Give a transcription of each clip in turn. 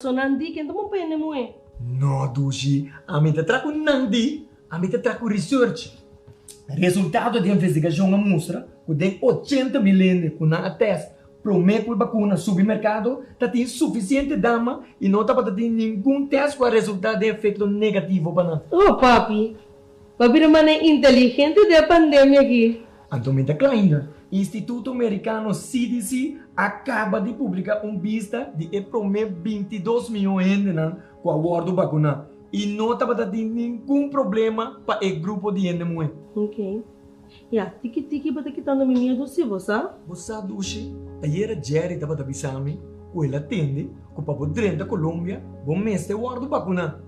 So nandi kento mo pene mo eh. No, Dushi, a mim te trago nandi, a mim te trago research. Resultado da investigação mostra que tem 80 milhões que não atesta promete a vacuna no supermercado, tem suficiente dama e não está ter nenhum teste com o resultado de efeito negativo para nós. Oh, papi. Papi naman é inteligente da pandemia aqui. Antomita Kleiner, Instituto Americano CDC acaba de publicar vista de promete 22 milhões de gente com a ordem vacuna e não está ter nenhum problema para o grupo de gente muito. Ok. Ya, tiki-tiki bata kitando miminha do si, você? Você Dushi, ayer Jerry estava te avisando que ele atende que para poder da Colômbia, bom mês de ordem vacuna.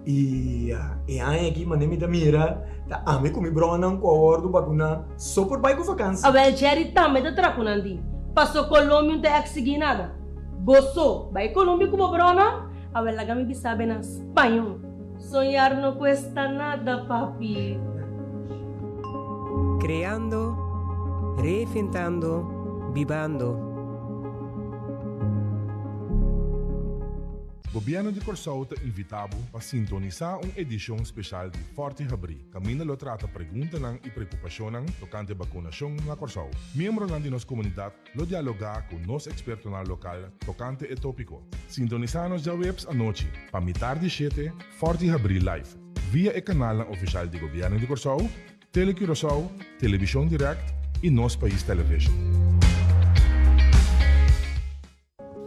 E aí aqui mandei me da mira, tá ame com mi brona com a ordem vacuna só por bairro vacância. Abe Jerry também tá trakunandi. Passou Colômbia não tem que nada. Gostou, vai Colômbia como brona? Abe lá me bisabe na espanhol. Sonhar não cuesta nada, papi. Creando, reinventando, vivando. Governo de Corsau te invitado para sintonizar uma edição especial de Forte Habri. Camina lo trata perguntas e preocupações tocante vacunação na Corsau. Membro da nossa comunidade lo dialogar com nos expertos na local tocante e tópico. Sintonizar-nos já webs à noite, para mitar de 7, Forte Habri Live, via o canal oficial do Governo de Corsau, Tele Curaçao, Televisão Direct en Nos País Television.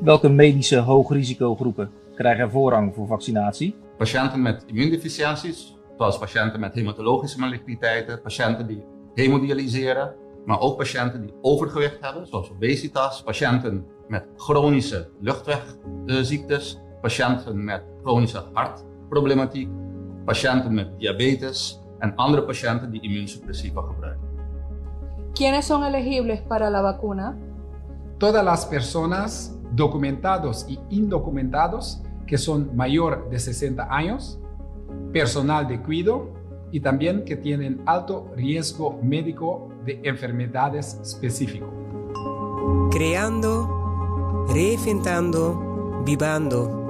Welke medische hoogrisicogroepen krijgen voorrang voor vaccinatie? Patiënten met immuundeficiënties, zoals patiënten met hematologische maligniteiten, patiënten die hemodialyseren, maar ook patiënten die overgewicht hebben, zoals obesitas, patiënten met chronische luchtwegziektes, patiënten met chronische hartproblematiek, patiënten met diabetes en andere patiënten die immuunsupressiva gebruiken. ¿Quiénes son elegibles para la vacuna? Todas las personas documentados y indocumentados que son mayor de 60 años, personal de cuidado y también que tienen alto riesgo médico de enfermedades específicas. Creando, reinventando, vivando.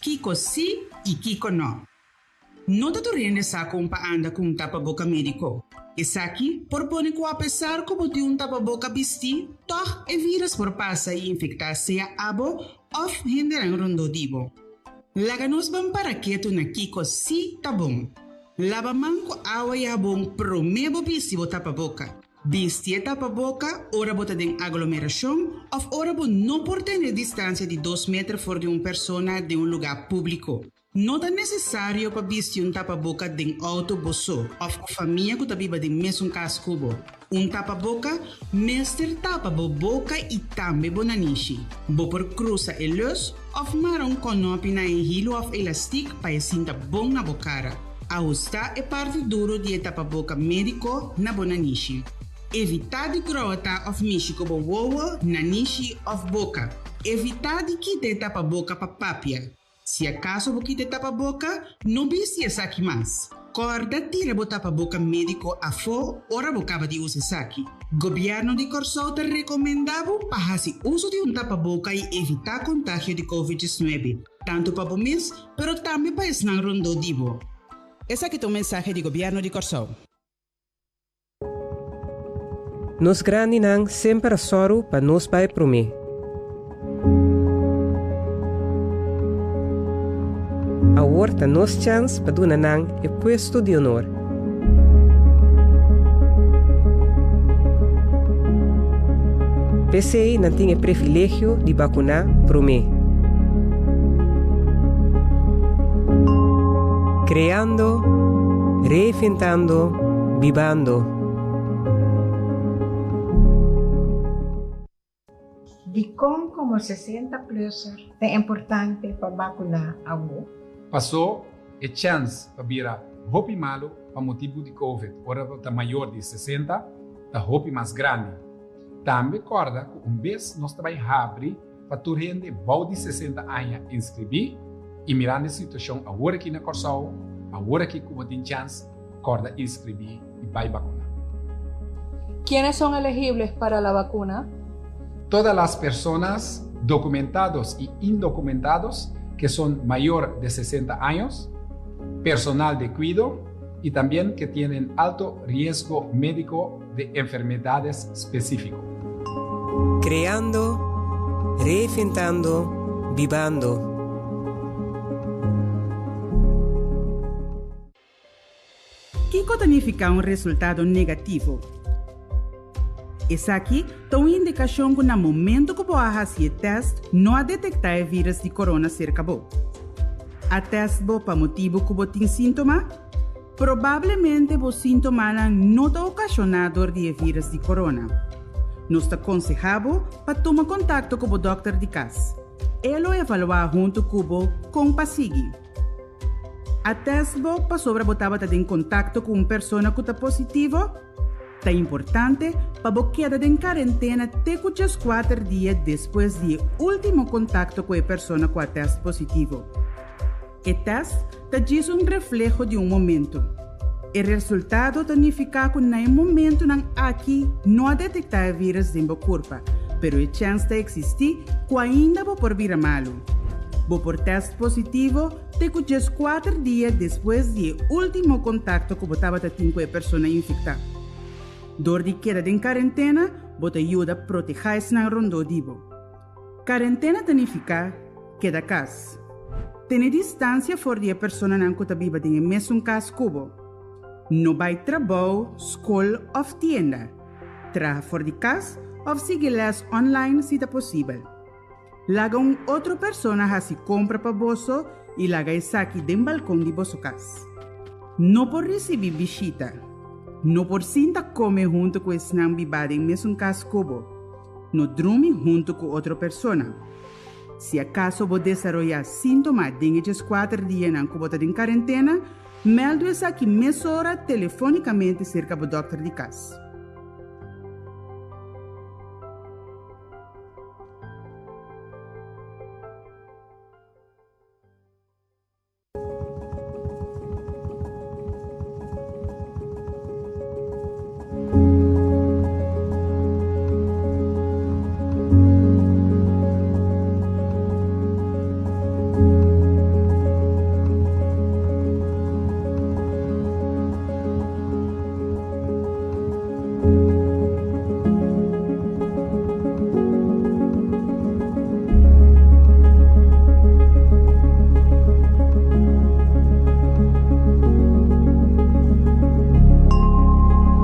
Kiko sí y Kiko no. No te riende saco un pa anda con un tapaboca médico. Essa aqui propõe que apesar como de um tapaboca vestir, toch é vírus por passa e infectar-se a abo of renderan rondodibo. Laganos bam para quieto na Kiko si tá bom. Lava manco água e abon promebo visivo tapaboca. Vestir tapaboca, ora bota de aglomeração, of ora bo não por ter distância de 2 metros fora de uma pessoa de um lugar público. Não é necessário para vestir tapaboca de autobuso, of família que vive de mesmo cascubo. Tapaboca, mestre tapa boca e também bonanishi. Bo por cruza e luz, of marão conopi na hilo of elastic para sinta bom na bocara. Ajustar é parte duro de tapaboca médico na bonanishi. Evitar de grota of michico bo wowo na nishi of boca. Evitar de que de tapaboca pa papia. Se acaso você te tapa a boca, não viste essa aqui mais. Corda tira o tapa a boca médico a fo, ora bocava de usar essa aqui. Governo de Corsau te recomendava para fazer uso de tapa a boca e evitar contágio de Covid-19. Tanto para o mês, pero também para esnar rondo divo. Essa aqui é o mensagem do Governo de Corsau. Nos grande nang sempre soro para nos pai promi. Agora nos chance para donar nang e puesto de honor. PCI não tem privilégio de vacinar para mim. Creando, reinventando, vivando. De como 60 plus é importante para vacinar algo. Passou a chance para virar hopi malo para motivo de Covid. Ora está maior de 60, está hopi mais grande. Também recorda que vez nós também abrir para tu rende bom de 60 anos inscrever e mirando a situação agora aqui na Corsau, agora aqui como tem chance, recorda inscrever e vai vacinar. ¿Quiénes son elegibles para la vacuna? todas las personas documentados y indocumentados que son mayor de 60 años, personal de cuidado y también que tienen alto riesgo médico de enfermedades específicas. Creando, reinventando, vivando. Kiko significa un resultado negativo. Essa aqui é uma indicação que no momento que você faz o teste, não a detectar o vírus de corona cerca de você. A teste para motivo que você tem sintoma, provavelmente os sintomas não estão ocasionados de vírus de corona. Nós aconselhamos para tomar contato com o doutor de casa. Ele evaluar junto com você com passigui. A teste para sobre você estar em contato com uma pessoa que está positiva. É importante para você quedar em quarentena até 4 dias depois do último contato com a pessoa com a teste positivo. O teste diz um reflexo de um momento. O resultado significa que no momento aqui não há detectar vírus em seu corpo, mas a chance de existir que ainda por vir malo. Por teste positivo, te 4 dias depois do último contato que você teve com a pessoa infectada. Door die queda em quarentena, você ajuda a proteger-se na rondodivo. Quarentena significa queda casa. Tem distância fora de a pessoa que está viva em mesmo casa cubo. Não vai trabalho, escola ou tienda. Traga fora de casa ou siga les online se é possível. Laga outra pessoa a se compra para você e laga isso aqui do balcão de vossa casa. Não por receber visita. Não por sinta comer junto com esse não bibado em mesmo caso cubo. Não dorme junto com outra pessoa. Se acaso você desenvolver sintomas dentro de 4 dias que você está em quarentena, melde-se aqui meia hora telefonicamente cerca do doutor de casa.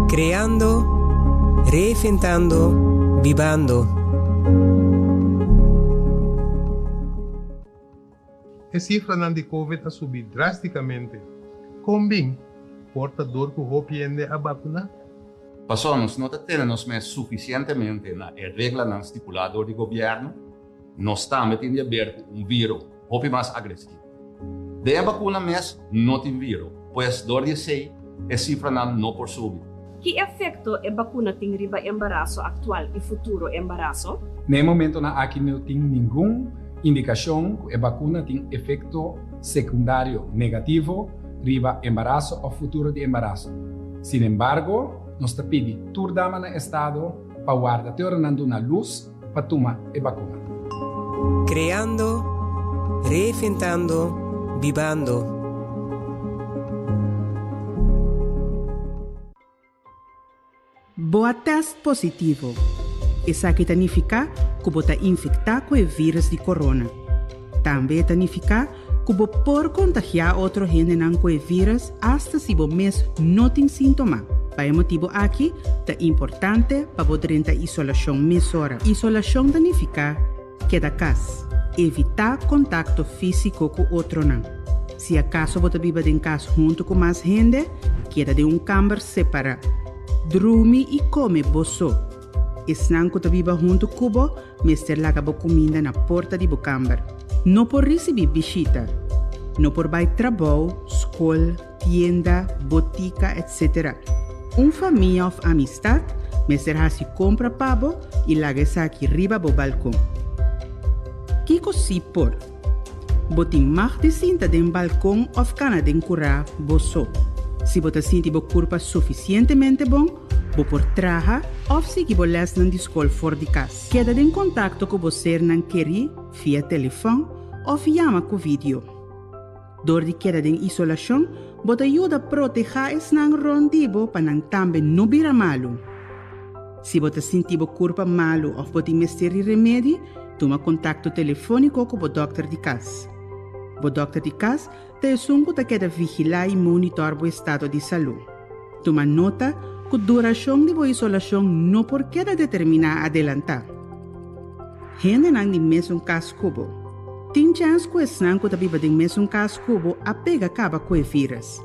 Creando, reinventando, vivando. A cifra de COVID ha subido drasticamente. Combin, portador que hopiende a vacuna? Pasamos, não temos mais suficientemente na regra estipulada do governo, nós estamos em aberto vírus hopi mais agressivo. De vacuna mais não tem vírus, pois dor de sei, a cifra não por subir. Que efeito a vacuna tem riba embaraço atual e futuro embaraço? No momento aqui não tem nenhuma indicação que a vacuna tem efeito secundário negativo riba embaraço ou futuro de embaraço. Sin embargo, nós pedimos toda no estado para guardar tornando na luz para tomar a vacuna. Creando, reinventando, vivando. Boa teste positivo. Isso aqui significa que você está infectado com o vírus de corona. Também significa que você pode contagiar outra gente com o vírus até se você mesmo não tem sintomas. Por esse motivo aqui, é importante para você ter isolação mesora. Isolação significa quedar em casa. Evitar contato físico com outro. Se acaso você vive em casa junto com mais gente, queda de câmara separada. Dorme e come bosso. Esnan que vive junto com você, mister laga bo comida na porta de câmara. Não por receber visita. Não por vai trabalho, escola, tienda, botica, etc. Família ou amistade, mister se compra pavo e laga essa aqui riba bo balcão. Kiko si por. Botin mag de cinta den balcão ou cana den curá bosso. Se você sente o corpo suficientemente bom, Bo por traha of sigi bo les nan di school for di kas. Queda em contato com você nan queri via telefone of llama com vídeo. Door di queda em isolação, bota ajuda a proteger es nan rondibo pa nan tambe no bira malo. Se bota sentibo curpa malo of bota mesteri remédio, toma contato telefônico com o doctor de casa. O doctor de casa te sungo ta queda vigilar e monitor o estado de saúde. Toma nota que a duração de a isolação não por queda determinar adelantar. Gente não de mesmo caso cubo. Tem chance que esse não que vive de mesmo caso cubo a pega acaba com o vírus.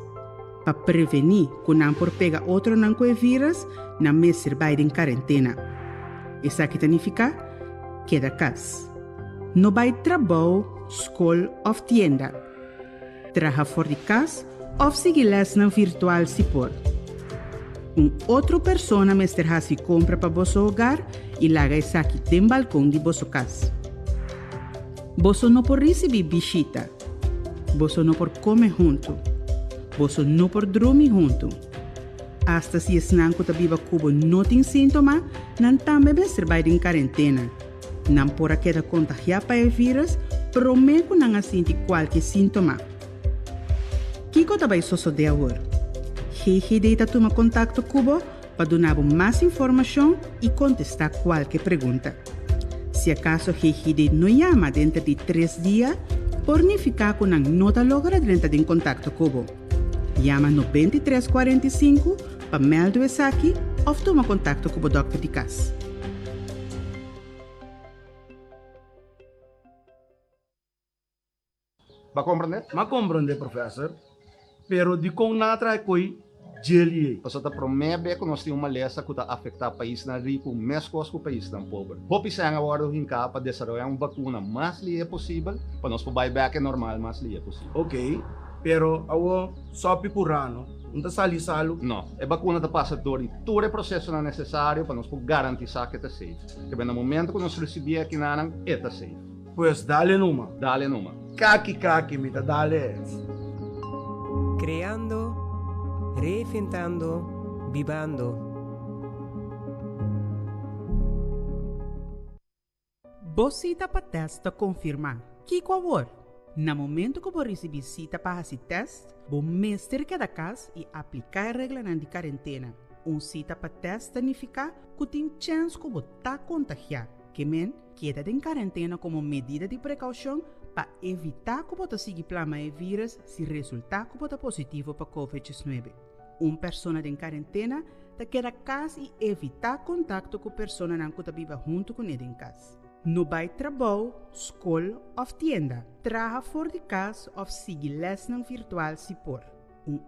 Para prevenir que não por pega outro não com o vírus, não me serve em quarentena. Isso aqui significa queda casa. Não vai trabalho, escola ou tienda. Traga fora de casa ou seguir lesson virtual se por. Outra pessoa mestre se compra para vosso hogar e larga isso aqui no balcão de vosso casa. Você não pode receber visita. Você não pode comer junto. Você não pode dormir junto. Hasta se esse nanco tá viva cubo não tem sintoma, não também mestre vai em quarentena. Não pode queda contagiar para o vírus, promete que não sente qualquer sintoma. Kiko tá vai suceder agora? GGD está toma contato cubo para dar mais informação e contestar qualquer pergunta. Se acaso GGD não chama dentro de 3 dias, pode ficar com a nota logra dentro de contato cubo. Chama no 2345 para meldar isso aqui ou toma contato com o doctor de casa. Vai compreender? Ma compreende, professor. Pero di kong natry ko'y jelly. Você está promete que nós temos uma lista que está afetar o país na rico, mais coisas que o país não pobre. Hope se agora o hinca para desenvolver uma vacuna mais livre possível, para nós poder back normal mais livre possível. Ok, pero awo sopi purano, não sali salo? Não, a vacuna está passando por todo o processo necessário para nós poder garantir que está safe. Que no momento que nós recebemos aqui na está safe. Pues dale numa. Dale numa. Kaki, mita, dale. Creando, reinventando, vivando. Bocita para testa confirmar. Que favor? No momento que você receber cita para esse teste, você mestre cada casa e aplicar a regra de quarentena. Cita para teste significa que tem chance que você está contagiado. Que men, queda em quarentena como medida de precaução para evitar que você siga plama o vírus se resultar que você positivo para COVID-19. Uma pessoa em quarentena te queda casa e evitar contato com pessoa que vive junto com ele em casa. No vai trabalho, escola ou tienda. Traga fora de casa ou siga lesson virtual se por.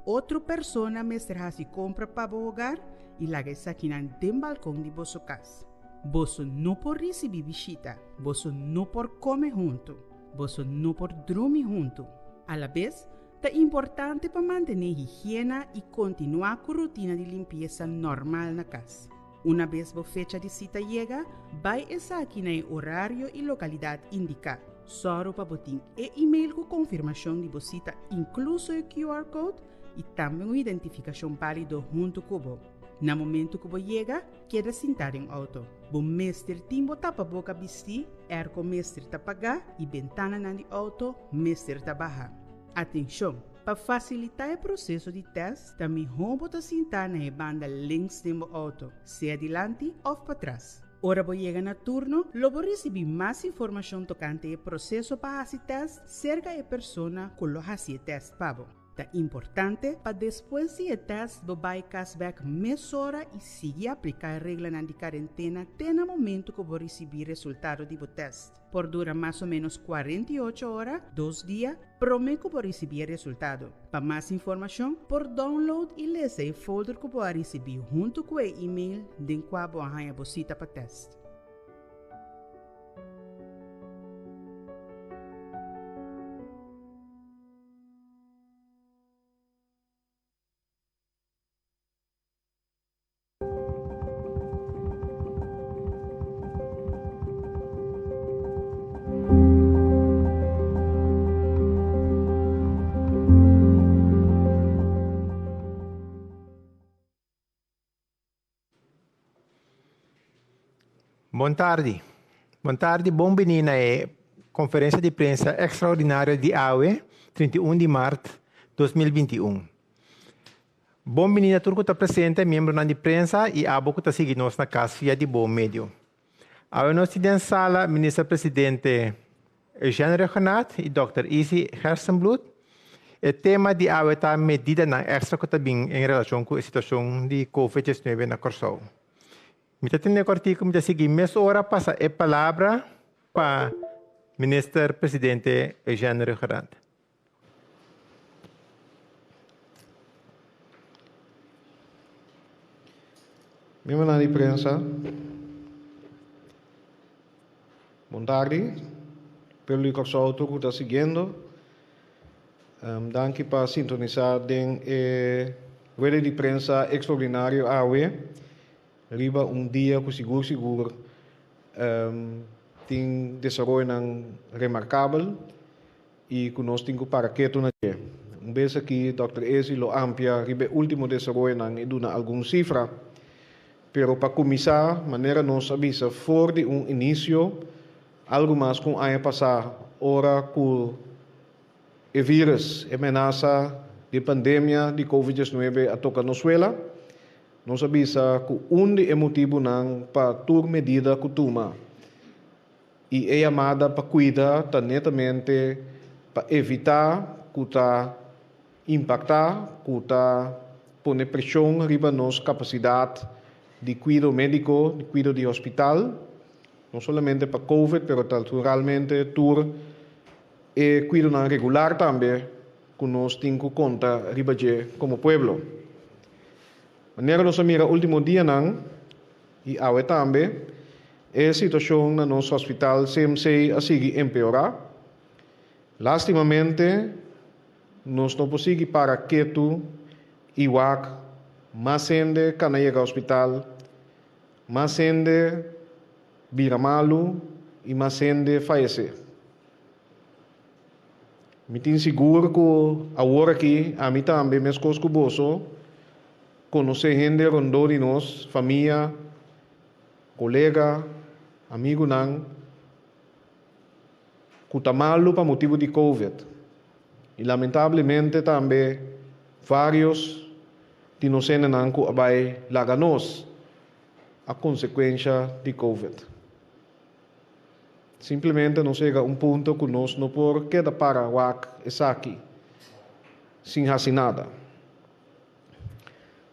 Outra pessoa mestre se compra para o hogar e larga isso aqui no balcão de vossa casa. Você não pode receber visita. Você não pode comer junto. Você não pode dormir junto. A la vez, é importante para manter higiene e continuar com a rotina de limpeza normal na casa. Uma vez a fecha de cita chega, vai estar aqui no horário e localidade indicada. Só para botar e-mail com confirmação de visita, incluso o QR Code e também uma identificação válida junto com você. No momento que você chega, queda sentar em auto. O mestre timbo tapa boca vestir, ergo mestre tapagar e ventana na de auto, mestre tabajar. Atenção! Para facilitar o processo de teste, também vamos sentar na banda links do auto, se adiante ou para trás. Ora você chega no turno, logo receber mais informação tocante o processo para esse teste, cerca da pessoa que lo hace o teste para você. É importante para depois do teste, você vai cashback mais hora e seguir aplicar a regra de quarentena até no momento que você receber o resultado do teste. Por durar mais ou menos 48 horas, 2 dias, promete que você receber o resultado. Para mais informação, por download e ler o folder que você receber junto com o e-mail de qual você visita para teste. Boa tarde. Boa tarde, bem-vindo à conferência de imprensa extraordinária de AUE, 31 de março de 2021. Bem-vindo a tudo que está presente, membro da imprensa e a boca que está seguindo nós na casa via de bom médio. A nós temos sala, ministro-presidente Eugênio Regenat e Dr. Isi Hersenbloed. O tema de AUE está medida na extra que está bem em relação com a situação de Covid-19 na Corsol. Mita tinha cortico, mita seguir meia hora passa a palavra para o ministro-presidente Eugênio Regenat. Membro da imprensa, boa tarde. Pelo que eu está seguindo, danke para sintonizar den rede de imprensa extraordinário AUE. Riba dia que seguro tem desenvolvimento remarcável e que nós temos para que tu naque. Vez aqui Dr. Esi lo amplia riba último desenvolvimento e duna alguma cifra, pero para começar maneira nós avisa for de início algo mais com a passar ora que o vírus ameaça de pandemia de Covid-19 a tocar nos suela. Nós avisa que é motivo para tomar medida que toma e é chamada para cuidar netamente para evitar que está impactar, que está poner pressão riba nossa capacidade de cuidado médico, de cuidado de hospital, não somente para Covid, mas naturalmente tour e cuidado regular também que nós temos que contar riba como pueblo. Maneira nós mira último dia e AUE também a situação no nosso hospital CMC a seguir empeorar. Lastimamente nós não conseguimos para que tu igual mais gente que não chega ao hospital, mais gente vira malo e mais gente falece. Me tenho seguro que agora aqui a mim também minhas coisas que bolso conhecer gente rondou de nós, família, colega, amigo que está malo por motivo de Covid. E lamentavelmente também vários de nós que vai largar nós a consequência de Covid. Simplesmente não chega ponto que nós não podemos quedar para o aqui sem fazer nada.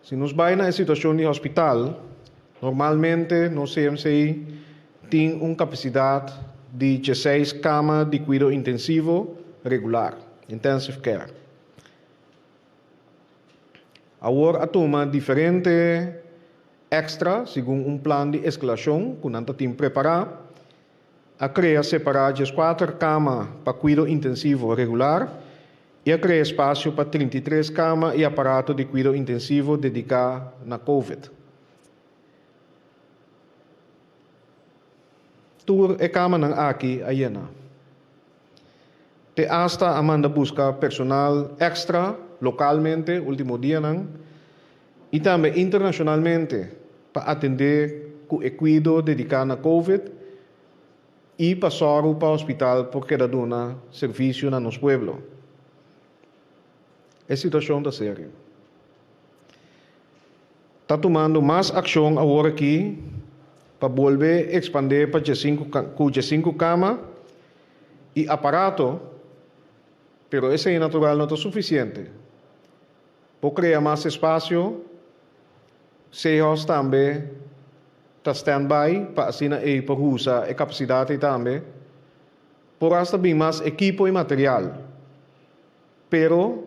Se nos vai na situação de hospital, normalmente no CMC tem uma capacidade de 16 camas de cuidado intensivo regular, intensive care. Agora a toma diferente extra, segundo plano de escalação que nós temos preparado, a criar separadas 4 camas para cuidado intensivo regular e a criar espaço para 33 camas e aparato de cuidado intensivo dedicado na Covid. Tur e cama aqui a Iena. Te hasta Amanda busca personal extra localmente, último dia e também internacionalmente para atender com o cuidado dedicado na Covid e passar para o hospital porque dá dona serviço no nosso pueblo. A situação está séria. Está tomando mais ação agora aqui para volver a expandir para 5 camas e aparato, pero esse é natural não é suficiente. Para criar mais espaço, CEOs também está stand-by para assim para usar a capacidade também, por hasta bem mais equipo e material. Pero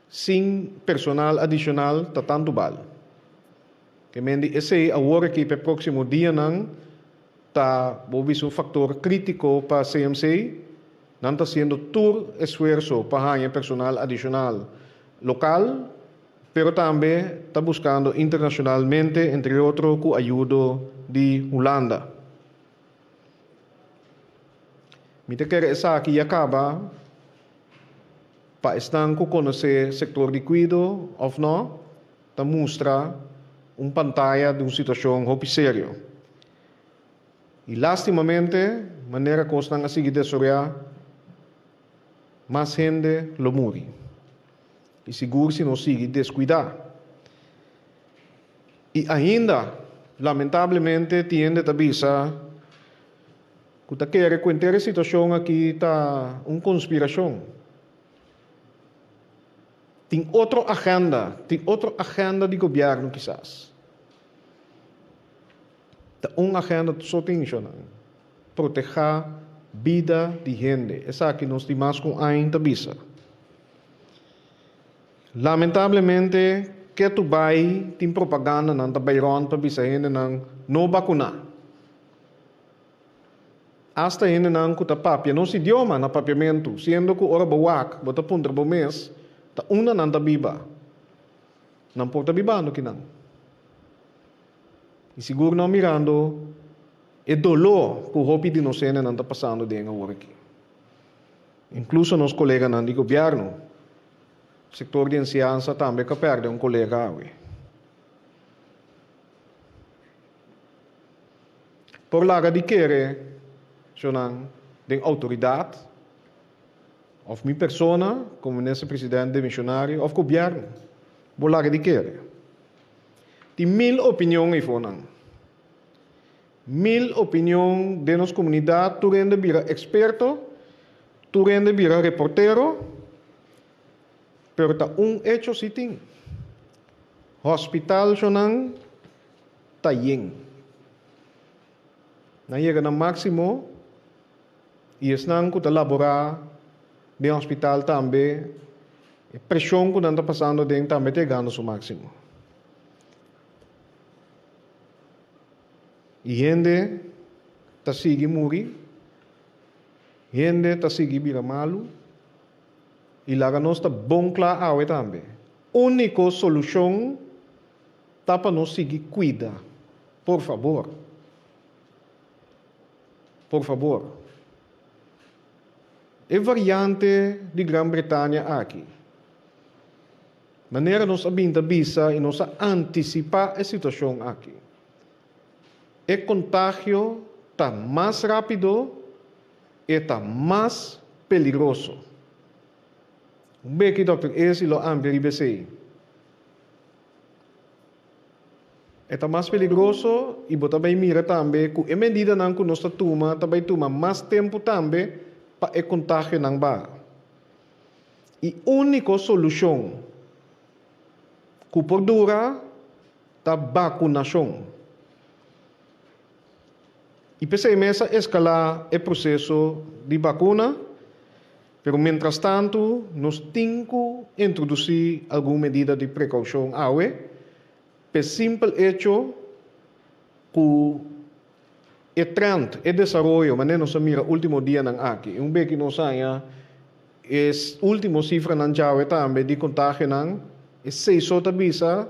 sem personal adicional está tanto bal. Que mendi esse agora que para próximo dia está um fator crítico para CMC, não está sendo todo esforço para ganhar personal adicional local, pero também está buscando internacionalmente, entre outros, com a ajuda de Holanda. Me te quero essa aqui acaba para estar com conhecer o setor de cuidado ou não, está mostra uma pantalla de uma situação muito séria. E lastimamente, maneira que estão a seguir desoriar, mais gente lo morre. E seguro se não sigue descuidar. E ainda, lamentavelmente, tiende a avisar que está querendo contar a situação aqui está uma conspiração. Tem outra agenda de governo, quizás. Uma agenda só tem isso, proteger a vida de gente. Essa aqui nós temos com a visa. Lamentavelmente, que tu vai tem propaganda não também ron para bisa gente não vacuna. Hasta gente não que papia não se idioma na papiamento, sendo que ora bawak, bota punta bo mês, ta una não biba. Não porta biba no que não. E seguro não mirando, é dolor que o hopi de nós não está passando dentro do aqui. Incluso nos colegas não de governo, setor de ciência também que perde colega hoje. Por lá de querer, sonang de autoridade, of minha persona, como nesse presidente missionário, of governo, por lá de querer. Tem 1000 opiniões aí fora. 1000 opiniões de nossa comunidade, tu rende vira experto, tu rende vira reportero, pero ta hecho si ting. Hospital sonang tayeng. Na chega na máximo e esnang ko ta laborar de hospital também. A pressão que não está passando dentro também chegando ao máximo. E gente está seguindo morrer, gente está seguindo virar malo, e lá nós está bom claro também. Única solução está para nós seguir cuida, por favor. Por favor. É variante de Grã-Bretanha aqui. Maneira nós abinda bisa e nós antecipar a situação aqui. O contágio está mais rápido e está mais peligroso. Um bem que Dr. Esi lo amberi bese. Está mais peligroso e bota bem mira também que a medida não que nós toma, também toma mais tempo também para o contágio não vá. E única solução que por dura é a vacunação. E pensei mesa escalar o processo de vacuna, pero mientras tanto, nós temos que introduzir alguma medida de precaução awe, por simples hecho que o trend, o desenvolvimento, mas não se mira o último dia não aqui, bem que nós saia, é última cifra não já também de contágio não, é 6 outra visa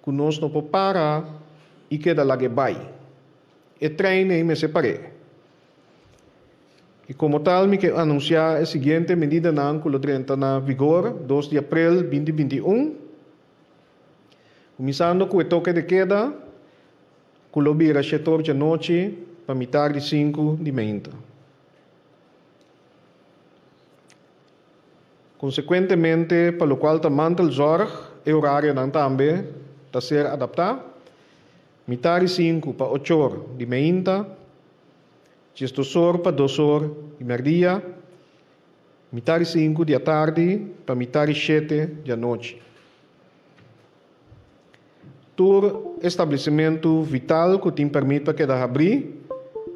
que nós não podemos parar e queda lá que vai. E treino e me separei. E como tal, me quero anunciar a seguinte medida que entra na vigor 2 de abril 2021. Começando com o toque de queda, que lo vira 7 da noite para metade de 5 de manhã. Consequentemente, para o qual também o zorg, o horário também está a ser adaptado. Metade 5 para 8 horas de manhã, 2 horas para 2 horas de meio-dia, metade 5 da tarde para metade 7 da noite. Todo estabelecimento vital que te permite que abrir,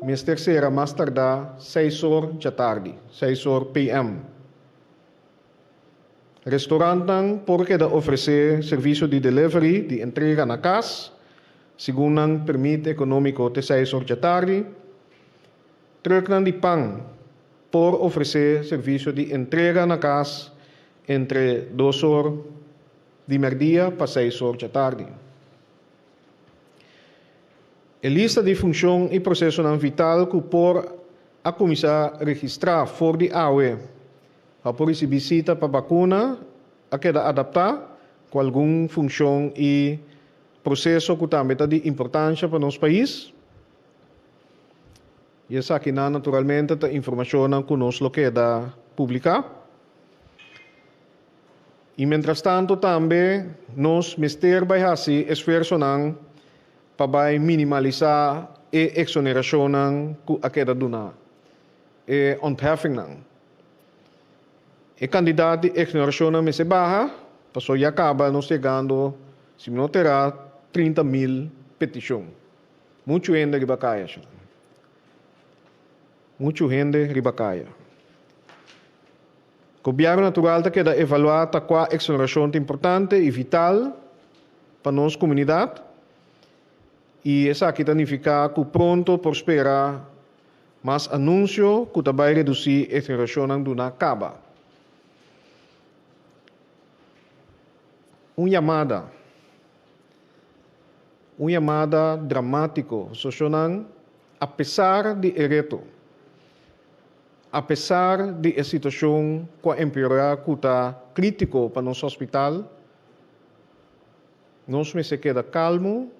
mas terceira mais tardar 6 horas da tarde, 6 horas p.m. Restaurantes porque oferecer serviço de delivery, de entrega na casa, segundo o permite econômico de 6 horas da tarde. Truck de pão por oferecer serviço de entrega na casa entre 2 horas de meio-dia para 6 horas da tarde. A lista de função e processo não vital que por a começar a registrar for de AUE, a por essa visita para vacuna, a queda adaptar com alguma função e processo que também é de importância para nosso país. E essa aqui, naturalmente, a informação conosco que da pública. E, mientras tanto, também, nós, Mister, vai fazer esforço para minimalizar a exoneração que a queda duna. E ontheffing. E candidato de exoneração me se barra, passou e acaba nos chegando, se não terá 30.000 petições. Muito gente ribacaia. Muito gente ribacaia. O governo natural está queda evaluar qual exoneração importante e vital para nossa comunidade. E essa aqui significa que pronto prospera, mas anúncio que vai reduzir a exoneração do acaba. Uma chamada dramático, socionan, apesar de reto, apesar de a situação que empeorar que está crítico para nosso hospital, nós me se queda calmo,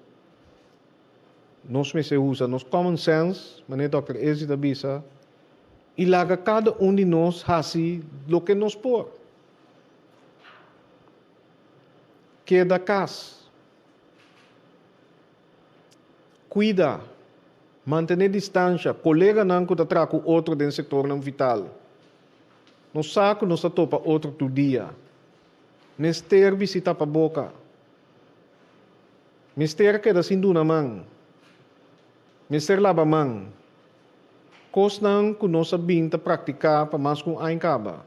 nós me se usa nos common sense, mas Dr. Ezi da bisa, e larga cada de nós assim o que nos pôr. Queda casa. Cuida, manter distância, colega não que está com outro dentro do setor não vital. No saco, não se topa outro todo dia. Mister visita para a boca. Mister queda sem duna mão. Mister lava mão. Cos não que nós sabemos praticar para mais com a encaba.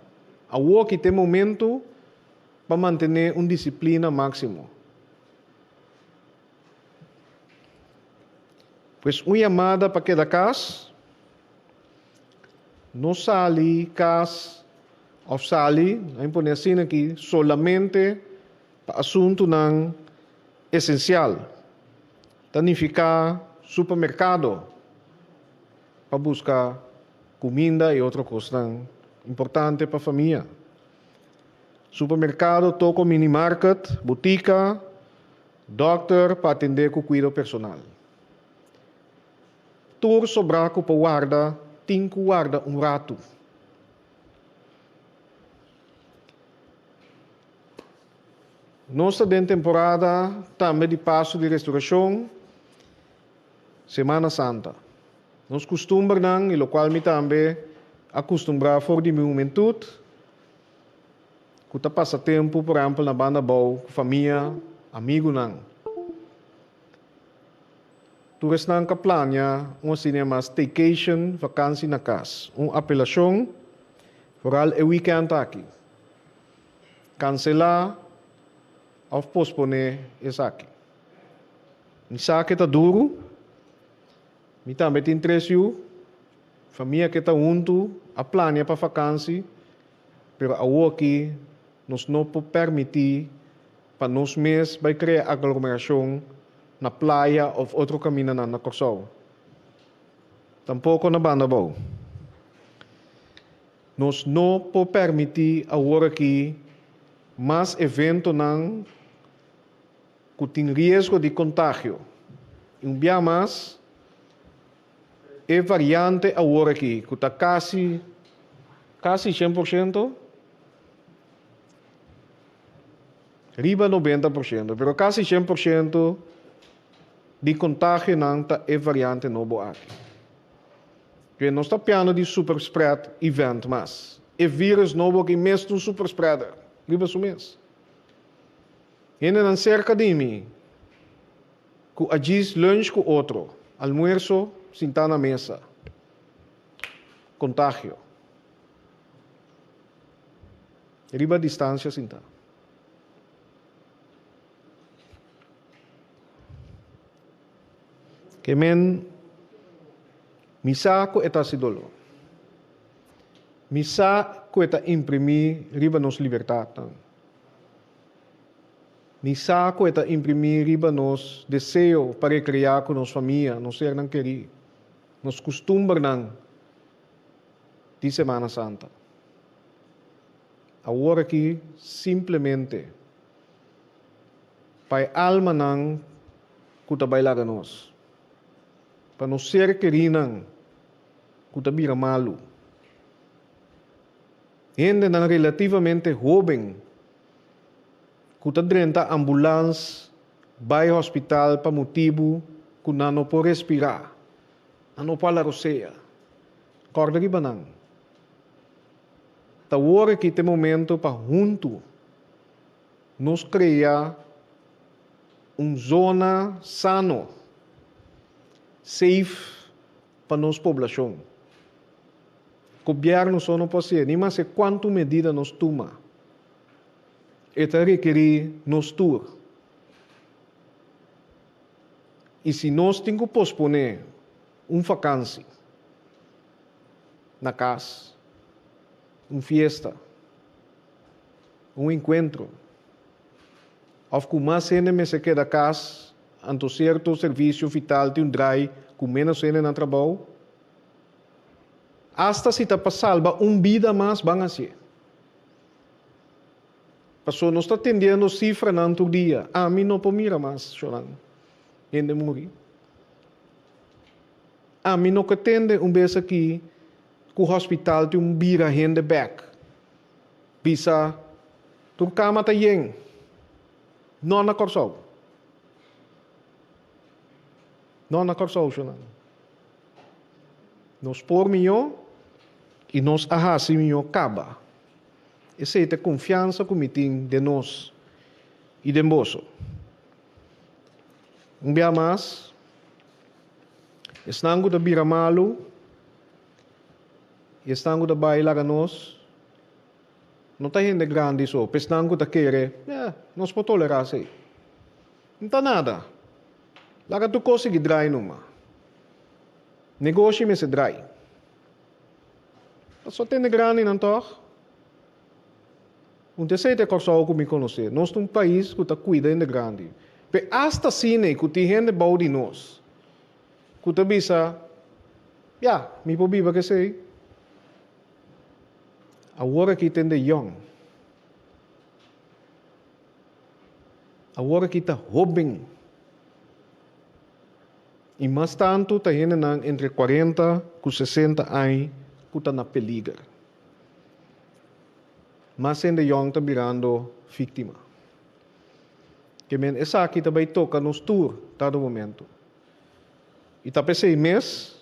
A que tem momento para manter uma disciplina máxima. Pois uma chamada para cada caso, não sali caso, ou sali, a põe assim aqui, solamente para assunto não essencial. Significa supermercado, para buscar comida e outra coisa importante para a família. Supermercado, toco mini-market, botica, doctor para atender com cuidado personal. Tur sobraco para guarda, tinco guarda rato. Nossa dentro temporada também de passo de restauração, Semana Santa. Nós costumamos, e o qual me também acostumbrar for de juventude, que está passa tempo, por exemplo, na banda boa, com família, amigo não. Tu estás na plania cinema staycation, vakansie na casa. Apelação, vooral o weekend aqui. Cancelar ou posponer esse aqui. Isso aqui está duro. Me também tem interesse. Família que está junto, a plania para vakansie, pero aqui nos não pode permitir para nós mesmos vai criar aglomeração na praia ou outro caminho na Corsol. Tampouco na banda boa. Nós não podemos permitir agora aqui mais evento não que tem risco de contágio. Um dia mais é variante agora aqui que está quase 100%. Riba 90%, pero quase 100% de contágio não é variante novo aqui. Que não está piano de super spread event, mas é vírus novo que mesmo um super spreader. Riba isso mesmo. E não cerca de mim, que agis lunch com outro, almoço, sentar na mesa. Contágio. Riba distância sentar. Que misa ko eta sidolo. Misa ko eta imprimir riba nos liberdade. Misa ko eta imprimir riba nos desejo para criar com nos família, nos ser não querer, nos costumes não de Semana Santa. Agora aqui simplesmente para alma não que trabalhar nós. Para não ser querido, kutabira malu. Gente nang relativamente jovem, kutadrenta ambulance, vai hospital pa motivo que não pode respirar, não pode laroseia. Corda que banang. Tawore que tem momento para junto nos criar zona sano, safe para nossa população. O governo só não pode ser, nem mais quanto medida nos toma. Eta requerir nos tour. E se nós temos que posponer vacância na casa, fiesta, encontro, ou que mais gente se queda casa, ante certo serviço vital de drive, com menos gente no trabalho, hasta se para salvar vida mais van a ser. Passou, nós está atendendo cifra no dia. A mim não pomira mais, chorando. Gente morrer. A mim não atende vez aqui, que o hospital tem bira gente back. Bisa, tu cama tá yen. Não na corsol. Não na corsol, chorando. Nos por milhão e nos ahasi milhão caba. Essa é a confiança que me tem de nós e de moço. Dia mais, estão da bira malu, estão da baila nós, não está gente grande só, estão da querer, nós podemos tolerar isso. Não está nada. Lá tu consegue dry numa. Negócio me se dry. Só tem grande não toh. Terceira coisa que me conhecer, nós temos um país que está cuidando de grande. Mas hasta cine que tem gente boa de nós, que está bisa, me pobiba que sei. Agora que tem de young, agora que está jovem, e mais tanto está gente entre 40 e 60 anos que está na peligro. Mas ainda young está virando vítima. Que essa aqui também toca nos tour, todo momento. E tá 6 meses,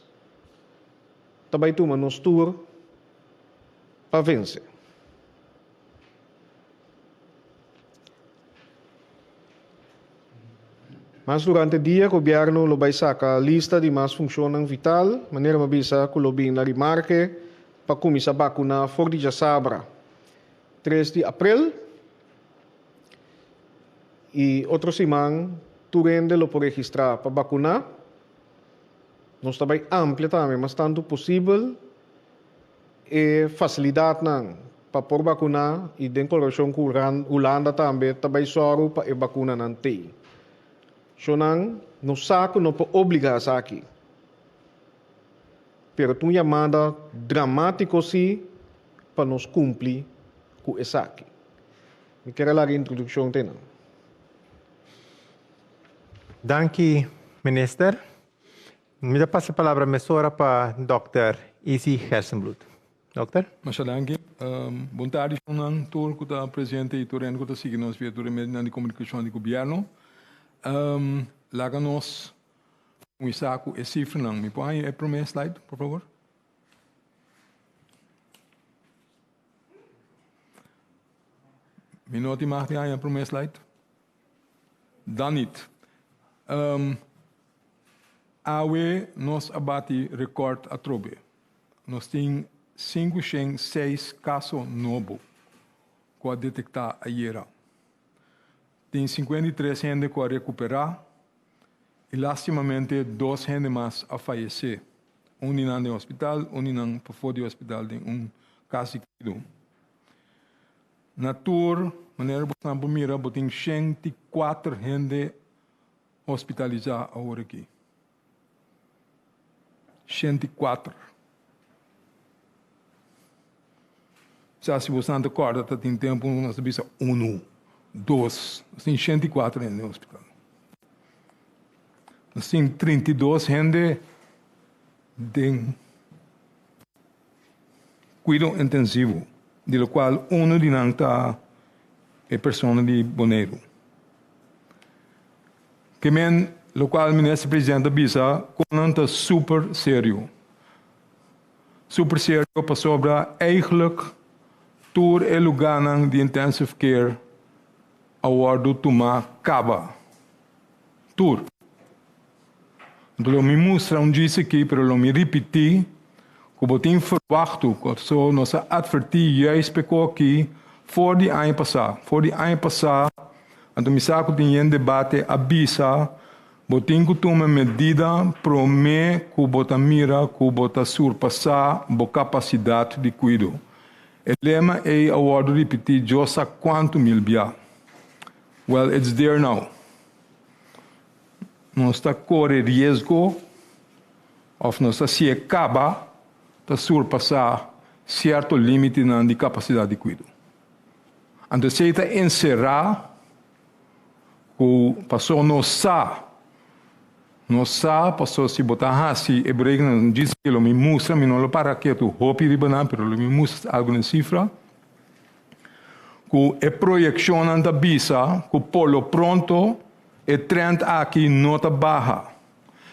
também toma nos tour para vencer. Mas durante o dia, o governo vai sacar a lista de mais funções vital, maneira mabisa que o lobby na remarque para começar a vacinar fora de sabra. 3 de abril e outra semana tu rende lo por registrar para vacinar. Nós também amplia também, mas tanto possível e facilidade para por vacinar e em colaboração com Holanda também só para vacinar não tem. So no saco não pode obrigar a aqui. Pero tu chamada dramático sim para nos cumprir com essa aqui. Me quero lá a introdução tem. Danke, minister. Me dá passe a palavra a mesora para Dr. Isi Hersenblut. Doctor? Masha danke. Boa tarde, senhor Turco, da presidente e Torreno, que está nos via na comunicação do governo. Láganos um saco e cifra não. Me põe a primeira slide, por favor. Minuto e mais a primeira slide. Danit. Awe nos abate recorde a trobe. Nós temos 506 casos novos que a detectar ayer. Tem 53 gente que a recuperar e, lastimamente, 2 gente mais a falecer. No hospital, no fora do hospital, tem caso de na tour, maneira que mira, tem 104 gente hospitalizada agora aqui. 104. Se você não acorda, tem tempo, nós temos 1, 2. Tem 104 gente no hospital. Nós temos 32 gente cuidado intensivo, de lo qual uno de nanta é persona de Bonaire. Que men, lo qual ministro-presidente bisa, conanta super sério. Super sério para sobra eigenlijk tour e lugar de intensive care award toma caba. Tour. Então, eu me mostra dia aqui, pero eu me repeti, que eu tenho verwacht, que eu nos adverti juist aqui, voor die ano passado. Voor die ano passado, então me saco de um debate abisa, eu tenho que tomar medida para me que bota mira, que bota surpassar a capacidade de cuidado. O lema é award repetir, eu sei quanto mil bia. Well, it's there now. Nós está corre risco, ou nós está se acaba de surpassar certo limite de capacidade de cuidado. Então, se está encerrar, que passou passou se botar assim, e brega não diz que ele me mostra, me não para que tu hopi de banana, pero ele me mostra alguma cifra, que é projeção da bisa, que polo pronto é trend aqui nota baixa.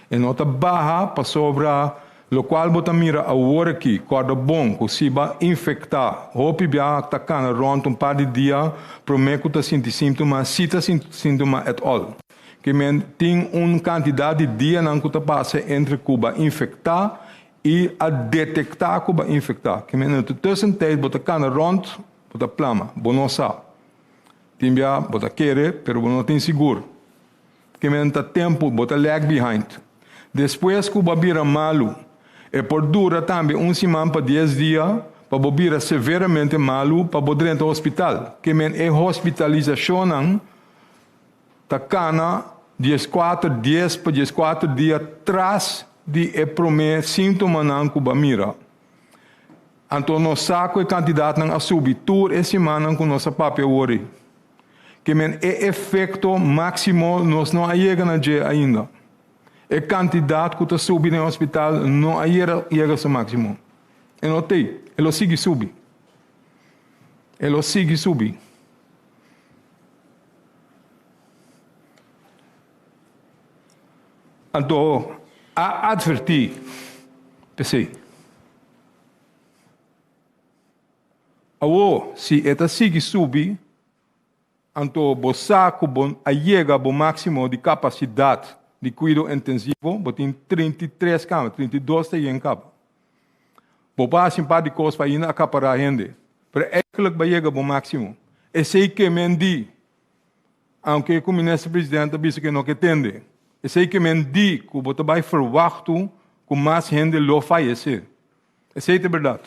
E nota baixa para sobra, lo qual bota mira a hora aqui, corda bom, que se vai infectar, hopi bia tá cana rond par de dia, prometo que sinta sintoma, cita sintoma at all. Que men tem quantidade de dia não que passa entre Cuba infectar e a detectar Cuba infectar. Que men no tussentijd bota cana rond, bota plama, bonosa. Timbia bota querer, pero não tem seguro. Que men tá tempo bota lag behind. Depois Cuba vira malo, e por dura também semana para 10 dias, para vira severamente malo, para poder entrar ao hospital. Que men é hospitalização tá cana 14 dias para 14 dias atrás de prome sintoma não Cuba mira. Então nós saco a quantidade não a subir toda semana com nossa papel worry. Que men é efeito máximo nós não chega na dia ainda. A quantidade que está subindo no hospital não chega ao máximo. E não tem, ele sigue subir. Ele sigue subir. Então, a advertir, pensei, se esta sigue subir, então, você chega ao máximo de capacidade de cuidado intensivo, tem 33 camas, 32 tem em cama. Você passa em parte de coisas para ir acaparar a gente, mas é que vai chegar ao máximo. É sei que mendi, aunque o ministro-presidente disse que não entende. É sei que mendi que você vai verwachten que mais gente lo falecer. É sei que é verdade.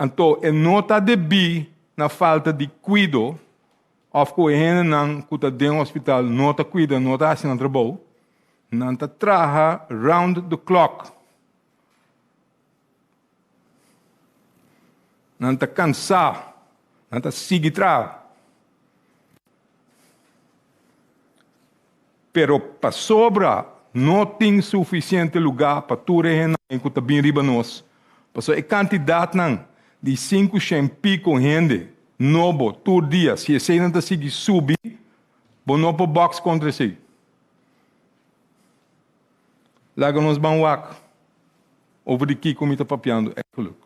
Então, é nota de bi na falta de cuidado, ou que a gente não está dentro do hospital, não está cuidando, não está fazendo trabalho, não está trabalhando round the clock. Não está cansado, não está seguir trabalhando. Pero para sobra, não tem suficiente lugar para tudo a gente que está bem riba nós. Passou a quantidade não. De 500 pico gente, novo, todo dia, se você não consegue subir, vou não para box contra si. Lá nos vão wak, over de que como está papiando, é geluk.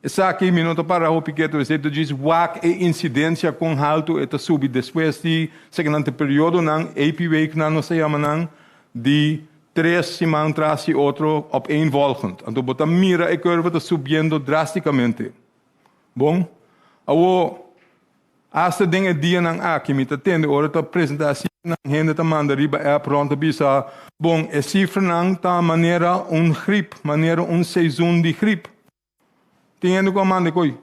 Essa aqui, minuto para o piquete, você diz, wak é incidência com alto, está subir, depois de, seguinte período, não, APW, não se chama, não, de 3 semanas atrás e outro opeenvolgend. Então, você mira a curva está subindo drasticamente. Bom, hasta den dia não aqui, me está tendo, hora está apresentação, não gente está mandando riba, é pronto, bisa. Bom, a cifra não está maneira gripe, maneira seizoen de gripe. Tem que comanda coi.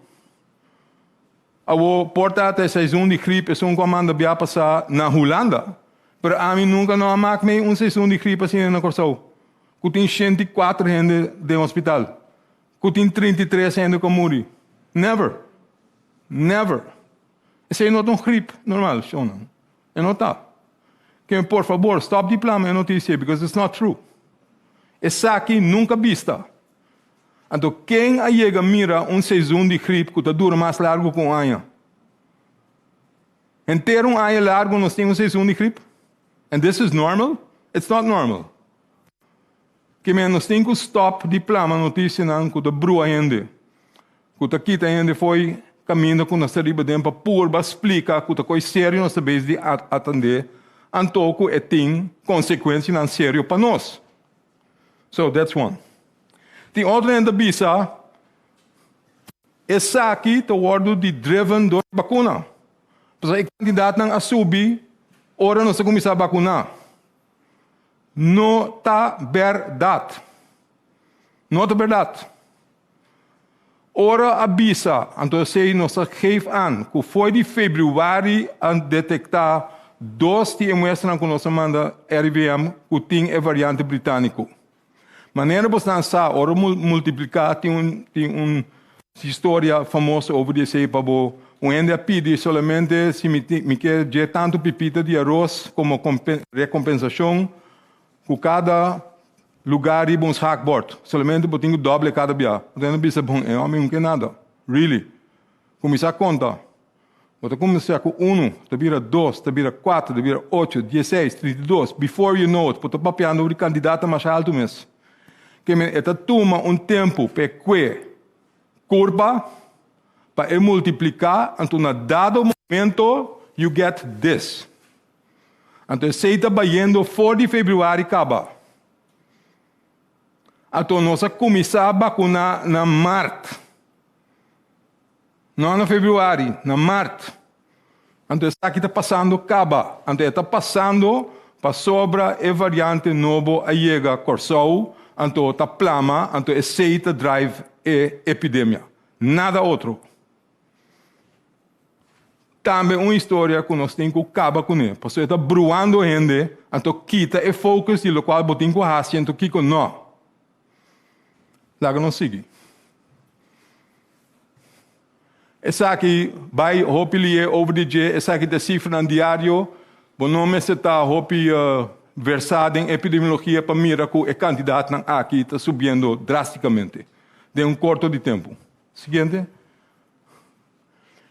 Porta até seizoen de gripe, é comanda que vai passar na Holanda. Pero a mim nunca não maak mee seizoen de gripe assim na Corsou. Que tem 104 gente de hospital. Que tem 33 gente que morre. Never. Never. Isso é não gripe normal, não. E não está. Que por favor, stop de plama e notícia, because it's not true. Essa aqui nunca vista. Então, quem chega mira seição de gripe que dura mais largo que um ano? Inteiro ano largo nós temos seição de gripe? And this is normal? It's not normal. Que nós temos que stop de plama notícia que da brua ainda. Que aqui ainda foi caminho com nossa riba dentro para explicar que coisa séria nós sabemos de atender. Antoco tem consequências não sérias para nós. So that's one. The outra ainda bisa, essa aqui está ordo de driven door vacuna. Porque o candidato não assume, ora não se começar a vacunar. Não está verdade. Não está verdade. Ora avisa, então sei nós geef aan, que foi de fevereiro a detectar 2 die mostram que nós manda RVM que tem a variante britânico. Maneira bastante ora multiplicar tem história famosa over esse pabo. O ende pede somente se me quer de tanto pipita de arroz como recompensação que cada lugar e bons hackboard. Somente botinho doble cada dia. Então não bisa bom, é homem não quer nada. Really. Começar a conta. Você começa com 1, te vira 2, te vira 4, te vira 8, 16, 32. Before you know it, você está papiando o candidato mais alto mesmo. Que esta toma tempo para que curva para multiplicar, então na dado momento you get this. Então se está bayendo 4 de fevereiro acaba. Então nós começar a vacunar na março. Não na fevereiro, na março. Então isso aqui está passando acaba. Então está passando para sobra a variante novo a chega Corsou. Então, está plama, então, aceita drive e epidemia. Nada outro. Também uma história que nós temos que acabar com ele. Porque está bruando gente, então, quita o foco de lo qual botinho que hace, então, que não. Lá que não sigue. Essa aqui, vai, hopefully, over the day, essa aqui da cifra no diário, o nome está, hopefully, versado em epidemiologia para mirar que o candidato aqui está subindo drasticamente, de curto de tempo. Seguinte.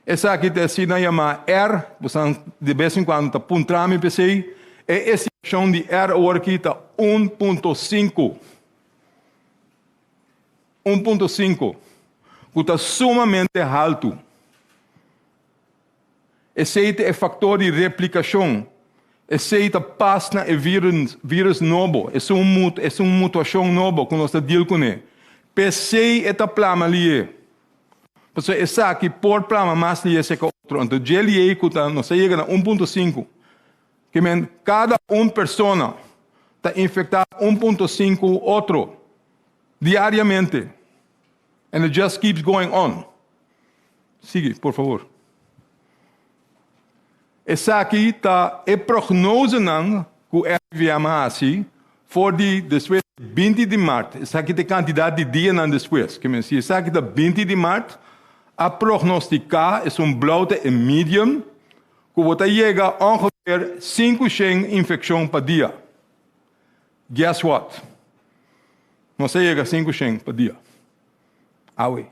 Essa aqui está assim, chama R, você de vez em quando está apontando em PC, e essa questão de R aqui está 1.5. 1.5, que está sumamente alto. Esse é o fator de replicação. Esse passa o vírus novo, é uma mutação nova que nós estamos com ele. PC é a plama ali. Porque esse aqui, por plama, mais ali é que outro. Então, ele é nós chegamos a 1.5. Que cada pessoa está infectada 1.5 outro, diariamente. And it just keeps going on. Sigue, por favor. Essa aqui está a prognose que o RVM assim, for depois 20 de março. Essa aqui tem quantidade de dias depois. Que se essa aqui está 20 de março, a prognosticar é blote e medium, que você chega a ongeveer 500 infecções por dia. Guess what? Não chega a 500 por dia. Awe.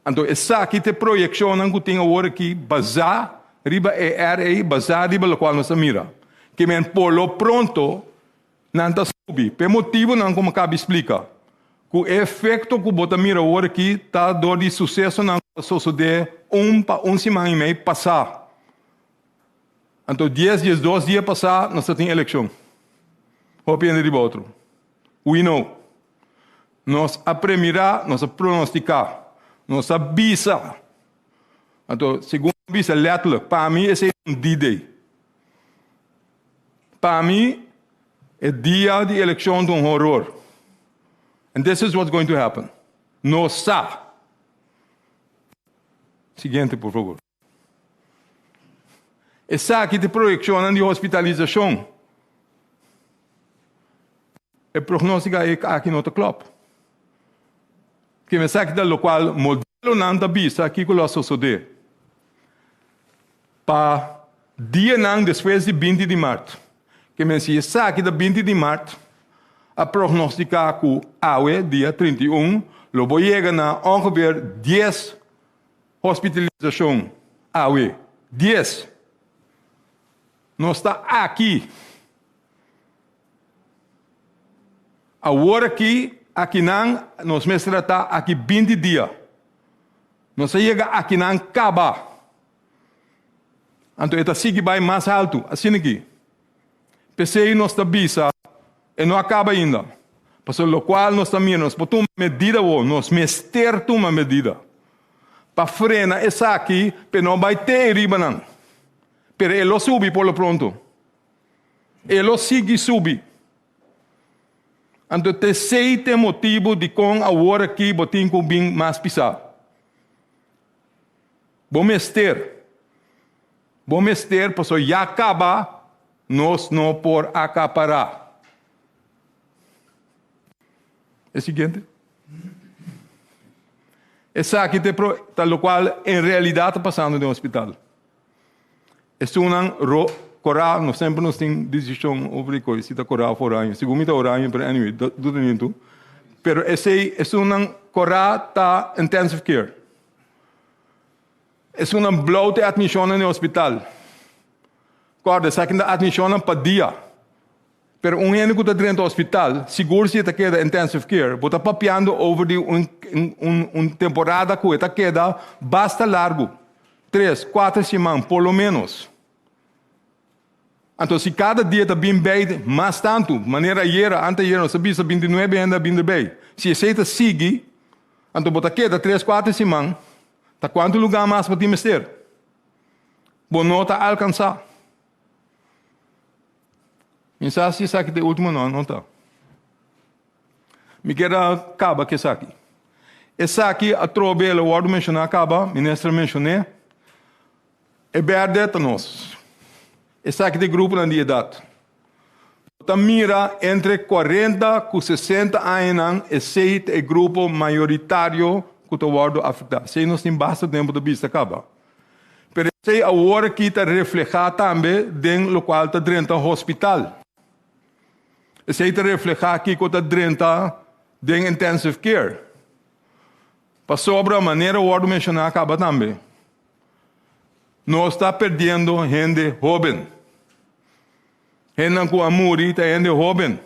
Então, essa aqui tem projeção que tem agora aqui, bazar, riba ERA, bazar, riba lo qual nós mira. Que por lo pronto, não está subi. Por motivo, não como cabe explica. Que o efeito que você mira agora aqui, está dando de sucesso, não suceder para semana e meia passar. Então, 10 dias, 2 dias passar, nós temos eleição. Opinião de outro. We know. Nós aprendemos, nós pronosticar, nós avisa. Então, segundo avisa, letla, para mim, esse é D-Day. Para mim, é dia de eleição de horror. And this is what's going to happen. Nós sabemos. Seguinte, por favor. Essa aqui de projeção de hospitalização. É prognóstica aqui no outro clube. Que me sabe do qual modelo não está visto aqui com o suceder. Para dia não depois de 20 de março. Que me se sabe da 20 de março, a prognosticar que AWE, dia 31, logo chega na ongeveer 10 hospitalizações. AWE, 10. Nós está aqui. Agora aqui não, nós vamos tratar aqui 20 dias. Nós chega aqui não acaba. Então, esta sigue vai mais alto, assim aqui. PCI nós está bisa, e não acaba ainda. Por qual nós também, nós botamos medida, nós mester uma medida. Para frenar essa aqui, para não vai ter riba não. Pero ele sube por lo pronto. Ele sigue subir. Então, tem motivo de com agora aqui, botim com bem mais pisar. Vamos mester, porque já acaba, nós não por acaparar. É o seguinte. Essa aqui está o qual, em realidade, está passando no hospital. É uma coral, nós sempre nos temos decisão sobre coisa, se está coral for ano, segundo está horário, mas anyway, tudo isso. Pero esse é uma coral está intensive care. É uma blote admissão no hospital. Corda, essa aqui é admissão para dia. Pero gente que está dentro do hospital, seguro se está queda intensive care, está papiando over de temporada que está queda basta largo. 3, 4 semanas, por lo menos. Então, se cada dia está bem bem, mais tanto, maneira anteayer, não sabia, 29 ainda bem bem. Se esse está sigue, então, bota queda 3, 4 semanas, tá quanto lugar mais para te mester? Bom, não está alcançar. Mensagem se aqui de último não está. Me quero acaba que essa aqui. Essa aqui a trobe o word mencionar acaba, ministro mencionei. É verdade nós. Essa aqui de grupo na idade. Tá mira entre 40 e 60 anos, esse é o grupo maioritário que o word afeta. Se nós temos bastante tempo de vista acaba. Pero esse agora que está reflejado também dentro do qual está dentro do hospital. Esse está reflejado aqui que está dentro de intensive care. Para sobre a maneira o word mencionar acaba também. Nós está perdendo gente jovem. Gente com amor está gente jovem.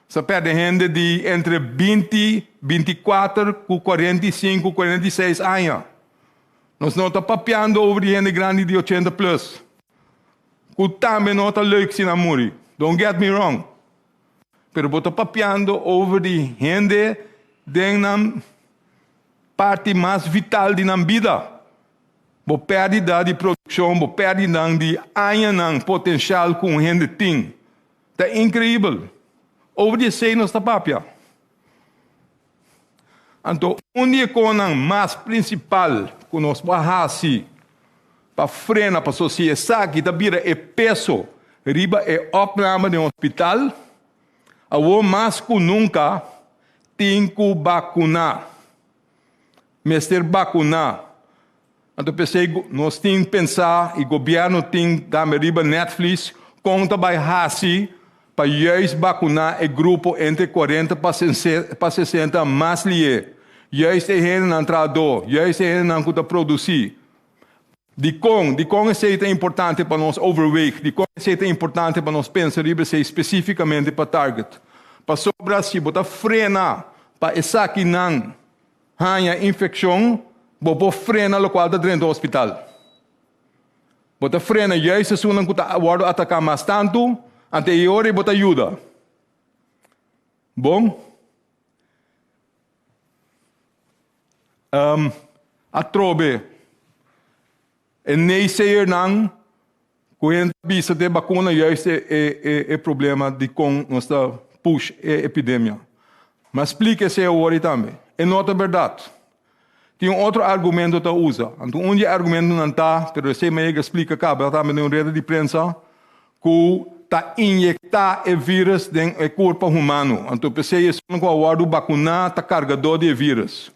Você perde gente de entre 20, 24 e 45, 46 anos. Nós não estamos papeando sobre gente grande de 80 plus. Que também não está leuk sem amor. Don't get me wrong. Pero estamos papeando sobre de gente de uma parte mais vital de nossa vida. Bo perde de produção, bo perde de anos potencial que a gente tem. É incrível. Over de sei nós está papia. Então, onde é mais principal que nós fazemos para frenar para a sociedade que vira é peso, riba é opname no hospital, a mais que nunca tem que vacinar. Mester vacinar. Então, pensei, nós temos que pensar, e o governo tem que dar riba Netflix, conta vai fazer para juist vacinar o grupo entre 40 para 60 mais lié. Juist é gente entrador, juist é gente que está produzir. De com é importante para nós overweight, de com é importante para nós pensar riba especificamente para target. Para sobra se botar frenar para essa que não há infecção, vou frenar o qual está dentro do hospital. Bota frena, juist se não está agora atacar mais tanto, anterior e bota ajuda. Bom? A trobe. E nem ser não, quando bisa de vacuna, juist é problema de com nossa push epidemia. Mas explique-se agora também. É nota verdade. Tem outro argumento que usa. Então, argumento não está, mas você me explica cá, também em rede de imprensa, que está injectar o vírus no corpo humano. Então, você é que o vacunar está carregador de vírus.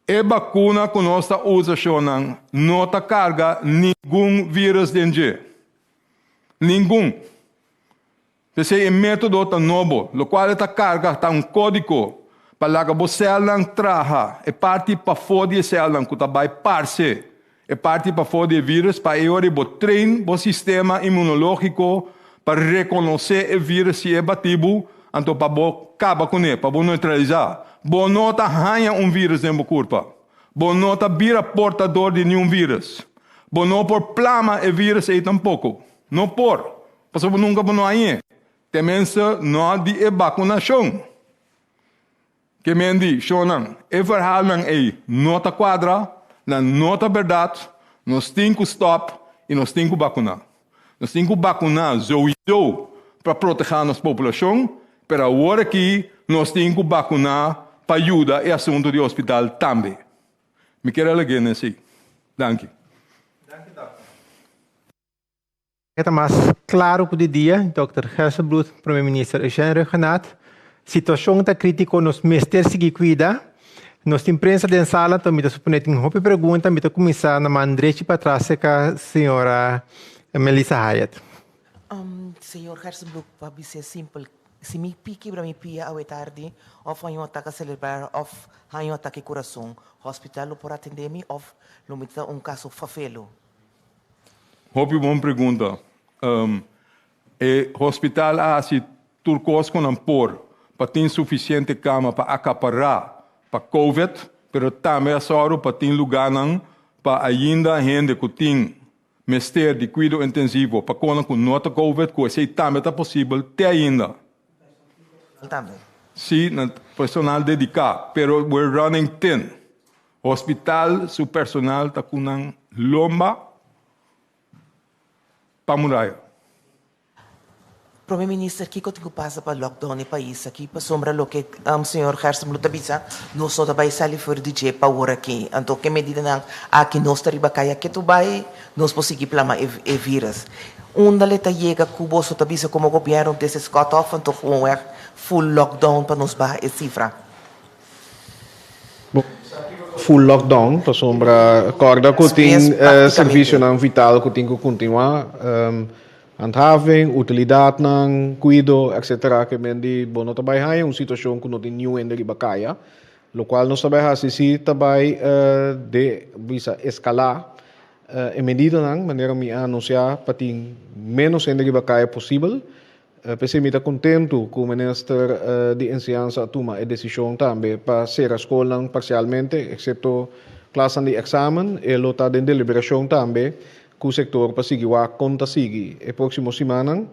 E vacuna que nós está usando não está carga nenhum vírus dentro. Nenhum. Esse é método tá novo, o qual está carga tá um código para que você não traha e parte para fora de célula que tá vai parse e parte para fora de vírus para ele trein o sistema imunológico para reconhecer o vírus se é batido, então para acabar com ele, para neutralizar. Bom não tá ganha vírus dentro do corpo. Bom não tá vira portador de nenhum vírus. Bom não por plama o vírus aí tampouco. Não por. Porque nunca bom aí. Temense não de vacunação. Que mendi, shonan, e verhaal aí, nota quadra, na nota verdade, nós temos que stop e nós temos que vacunar. Nós temos que vacunar sowieso para proteger a nossa população, mas agora aqui nós temos que vacunar para ajudar o assunto do hospital também. Me quero alegar nesse. Danke. Está mais claro que o dia, Dr. Hersenbloed, Primeiro-Ministro Eugênio Renato, situação está crítica, nós mestres seguir cuida, nós imprensa de sala, também está supondo uma pergunta, também está começar na mandreche para trás com a senhora Melissa Hayat. Senhor Hersenbloed, para ser simples, se me pique para me pia ao tarde, ou hanyo ataque celebrar, ou hanyo ataque coração, hospital por atender-me, ou lumita caso fafelo. Hope uma pergunta. O hospital se turcos com ampor para ter suficiente cama para acaparar para COVID, mas também é só para ter lugar para ainda gente que tem mestre de cuidado intensivo para com nota COVID, que se também é possível ter ainda. Também. Sim, personal dedicado, pero we're running thin. Hospital, su personal está com lomba para muralha. Primeiro-Ministro, que eu passa para lockdown no país, aqui para sombra lo que senhor Hersenbloed avisa, nós só vai sair fora de dia para hora aqui. Então, que medida não aqui nós estamos caia que tu vai, nós conseguimos plamar e vírus. Leta chega Cuba só avisa como o governo desses cut-off, então com full lockdown para nos baixar a cifra. Full lockdown, para sombra, corda que tem serviço não vital que tem que continuar. Handhaving, utilidade, cuido, etc. Que mendi bono também há uma situação que não tem nenhum ainda de bacaia, o qual nós também há se também de bisa escalar em medida não maneira me anunciar para ter menos ainda de bacaia possível. Pensei me está contento com o ministro de ensinança toma a decisão também para ser a escola parcialmente, exceto classe de examen, e lo está de deliberação também. Que o sector para seguir a conta seguir a próxima semana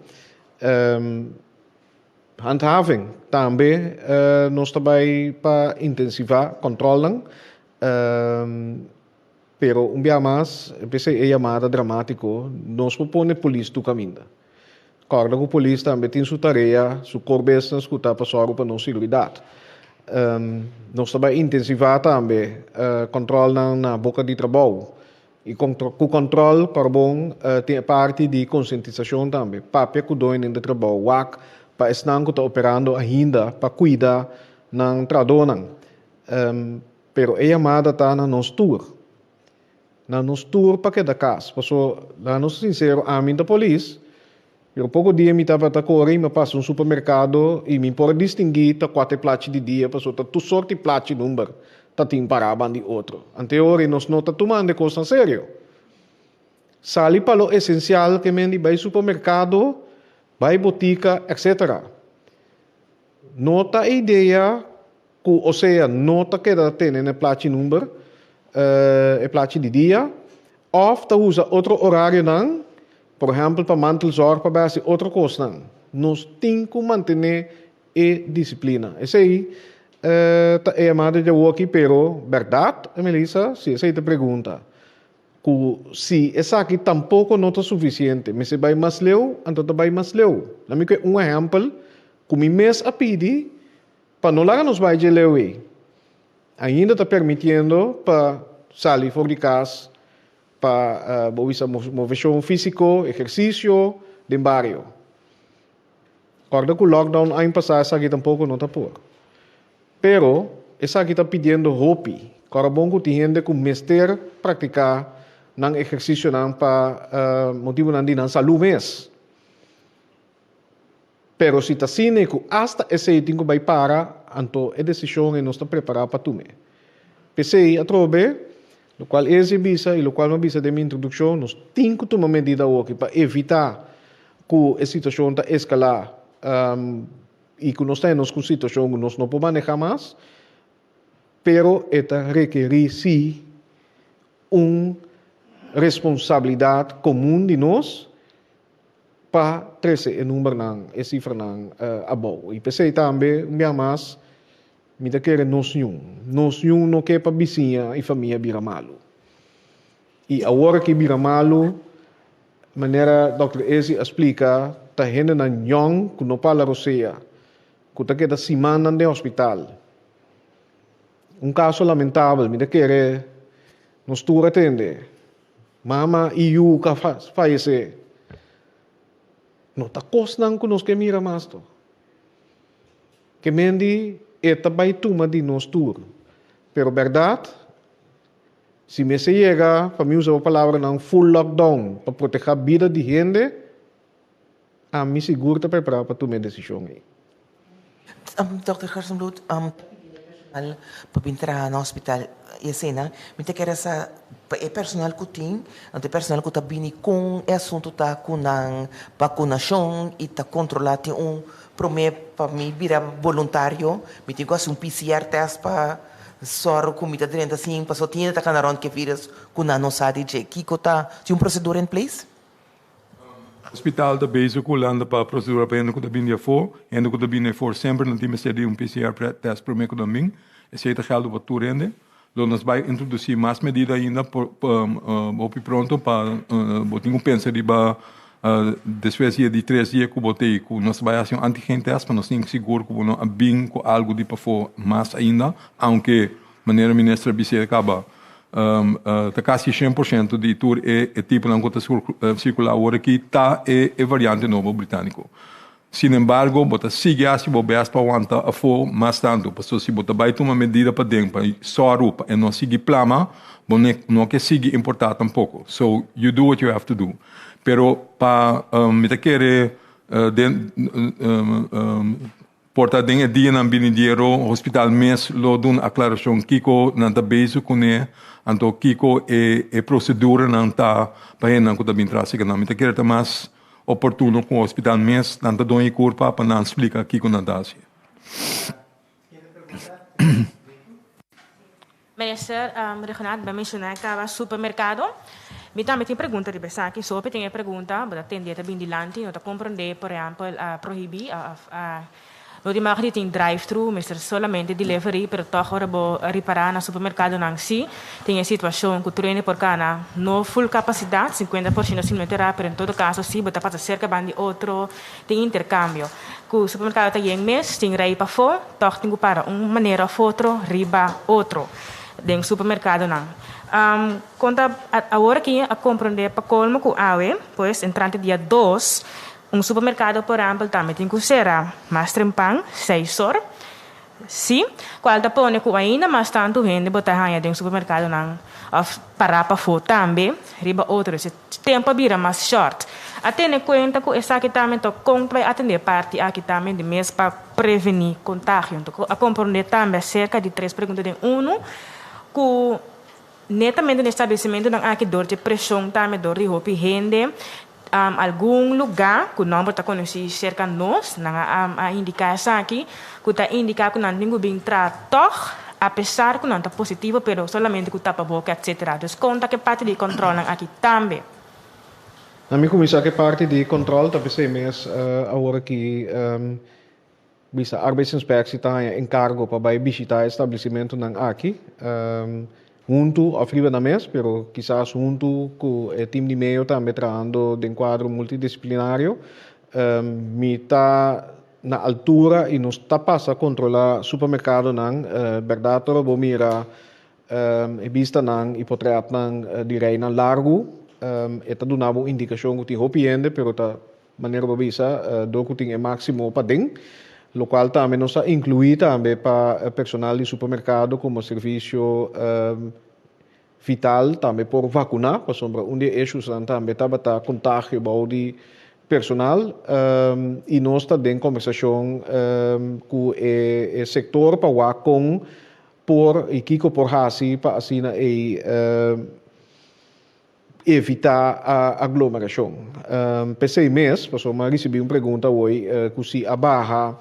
handhaving também nós também para intensivar controlam pero dia mais pensei é chamada dramático nós propõe a polícia do caminho corda que a polícia também tem sua tarefa sua corbessa escutar para só para nossa segurança nós também intensivar também controle na boca de trabalho. E com o controle, para bom, tem parte de conscientização também. Papel que dói no trabalho, para estar que está operando ainda, para cuidar ng tradonan. Pero a chamada está na nos tour. Na nos tour para cada caso. Paso, lá nos sincero, a mim da polícia, eu pouco dia me estava a correr, me passo no supermercado e me pode distinguir tá 4 platos de dia, paso tá tu sorte platos número. Tatim paraban de outro. Anterior, nós não está tomando coisa sério. Sali para o essencial que mendi vai supermercado, vai botica, etc. Nota a ideia que, ou seja, nota que da tem na placa número, e placa de dia, ou ta usa outro horário não, por exemplo, para mantelzorg, para base outra coisa não. Nós temos que manter a disciplina. Esse aí, é chamada de aqui, pero verdade, Melissa, se essa é a pergunta, que se essa aqui tampouco não está suficiente, mas se vai mais leu, então vai mais leu. Na minha um exemplo, que me mês a pedir, para não lá nos vai de leu ainda está permitindo para sair fora de casa, para movição físico, exercício, de barrio. Agora que o lockdown aí passar, essa aqui tampouco não está por. Pero, essa aqui está pedindo roupa, Corabongo tiende com mester praticar nang exercício nang pa motivo nang di nang salu mes. Pero si ta sine ku hasta esse tingo bay para anto e decisão e nós está preparado para tume. Pensei a trobe, lo qual esse bisa e lo qual não bisa de minha introdução, nós tinco tomar medida aqui para evitar que a situação ta escalar e que nós temos com situação que nós não podemos manejar mais, pero esta requerir sim responsabilidade comum de nós para trazer o número ng cifra ng abaw. E pensei também, mas me da querer nós não quer para vizinha e família Biramalo. E agora que Biramalo, maneira Dr. Ezi explica, tá hende na nyong que não fala roseia, que tá queda semana no hospital. Caso lamentável, me da querer nós tu atende. Mama e eu que falece. No ta kosnang kunos que mira mas to. Que mendi eta bay tuma di nos tur. Pero verdade, se me se llega, para mim usar a palavra não full lockdown para proteger a vida de gente, a mim seguro tá preparado para tomar decisão aí. Dr. Gersembloed, para no hospital e cena, me te quer sa personal que tem, ante personal que tá bini com assunto tá com a vacunação e tá controlado promê para mim virar voluntário, me tem quase PCR test para só comida dentro assim, para só tinha tá canaron que vírus com a nossa de que tá tem procedura em place. Hospital da base com landa para procedura para ainda que da binha for, ainda que da binha for sempre não tem mais PCR test promê que também, esse é gelo para tu rende. Nós vamos introduzir mais medidas ainda pronto para botar pensa de depois de 3 dias que botei que nós vamos fazer antigen test para nós ter seguro que não bem com algo de para for mais ainda, aunque maneira ministra Biceira acaba tá quase 100% de tour é tipo não conta circular agora que tá é variante novo britânico. Sin embargo, bota sigue assim, bobes para aguentar a for mais tanto, porque se bota vai tomar medida para dentro, para só roupa e não seguir plama, não que sigue importar tampouco. So you do what you have to do. Pero para me te querer portar dentro dia na binidero hospital mes lo dun aclaração kiko na base com né, anto kiko é procedura não tá para não que tá bem tráfico não me te querer mais oportuno com o hospital mes tanto doi curpa para não explicar aqui com a Natácia. Minister, Renato, vai mencionar que o supermercado. Me também tem pergunta de pensar que só tem pergunta, mas atender também de lante, não tá compreender, por exemplo, proibir não tem mais tem drive-thru, mas solamente delivery, pero toch ora reparar na supermercado não si, tem a situação que o treino por cana no full capacidade, 50% assim não terá, pero em todo caso sim, bota para cerca bandi outro, tem intercâmbio. Que o supermercado tá em mês, tem rei para fora, toch tem que para maneira outro, riba outro, dentro supermercado não. Conta agora que a compreender para colmo com awe, pois entrante dia 2 supermercado, por exemplo, também tem que ser mais trempang, 6 horas. Sim, qual da pone que ainda mais tanto gente botar ranha dentro do supermercado não parar para fora também, riba outro, esse tempo vira mais short. Até nem conta que essa aqui também to compra atender parte aqui também de mês para prevenir contágio. Então, a compreender também cerca de 3 perguntas de que netamente no estabelecimento não há que dor de pressão também dor de roupa gente. Algum lugar que não está conhecido cerca de nós, a indicação aqui, que está indicando que não tem que entrar, apesar que não está positivo, mas somente que tapa a boca, etc. Então, conta que parte de controle aqui também. Na minha comissão, que parte de controle, também mês agora que bisa arbeidsinspectie está em encargo para visitar o estabelecimento aqui. Junto a Friba na mês, pero quizás junto com o time de meio também trabalhando em quadro multidisciplinário, me está na altura e nos está passa a controlar supermercado não, verdade toda bom mira vista não e potreat não de reina largo, eta do nabo indicação que tem hopiende, pero ta maneira babisa do que tem é máximo para ding. lo qual também nos inclui também para personal de supermercado como serviço vital também por vacunar, para sombra onde issues também tá contágio de personal e nós também conversação com o setor para com por e kiko por hasi para assim evitar a aglomeração. Pensei mês, passou uma recebi uma pergunta hoje que se a barra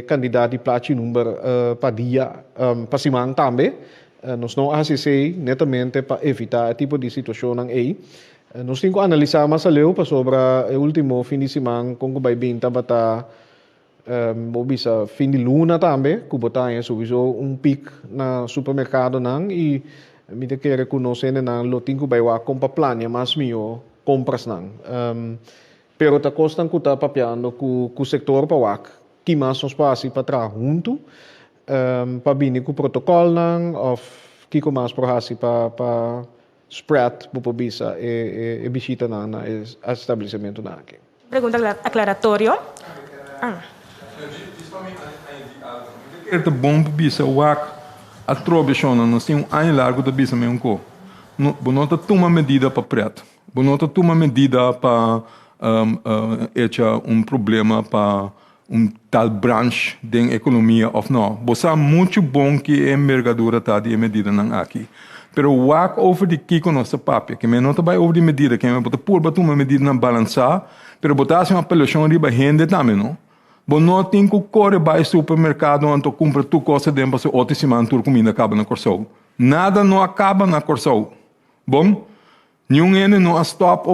candidato de plate número para dia para semana também. Nós não ACC netamente para evitar tipo de situação aí. Nós temos que analisar mais além sobre o último fim de semana com o baibinta bata bisa fim de luna também, que botar sowieso pico na supermercado não e me que reconhecer na lo tenho que vai comprar plano mas mio compras não. Pero tá costan que tá papiando com o setor para que mais nos passa para trás junto para vir com o protocolo não of que mais para hasi para spread por bisa e visita na estabelecimento na aqui. Pergunta aclaratório. É bom para bisa a trobeção nós temos ano largo da bisa mesmo co. Bonota toma medida para preto. Bonota toma medida para echar problema para tal branche da economia ou não. Bossa muito bom que a envergadura tá de medida não aqui. Pero wak over de kiko nossa papia, que me nota vai over de medida, que me bota por batu uma medida na balançar, pero botasse uma apelação riba rende também, não? Bom, não tem que correr para o supermercado onde compra tu coisa dentro para outra semana tu comida acaba na Corsol. Nada não acaba na Corsol. Bom, nenhum ene não stop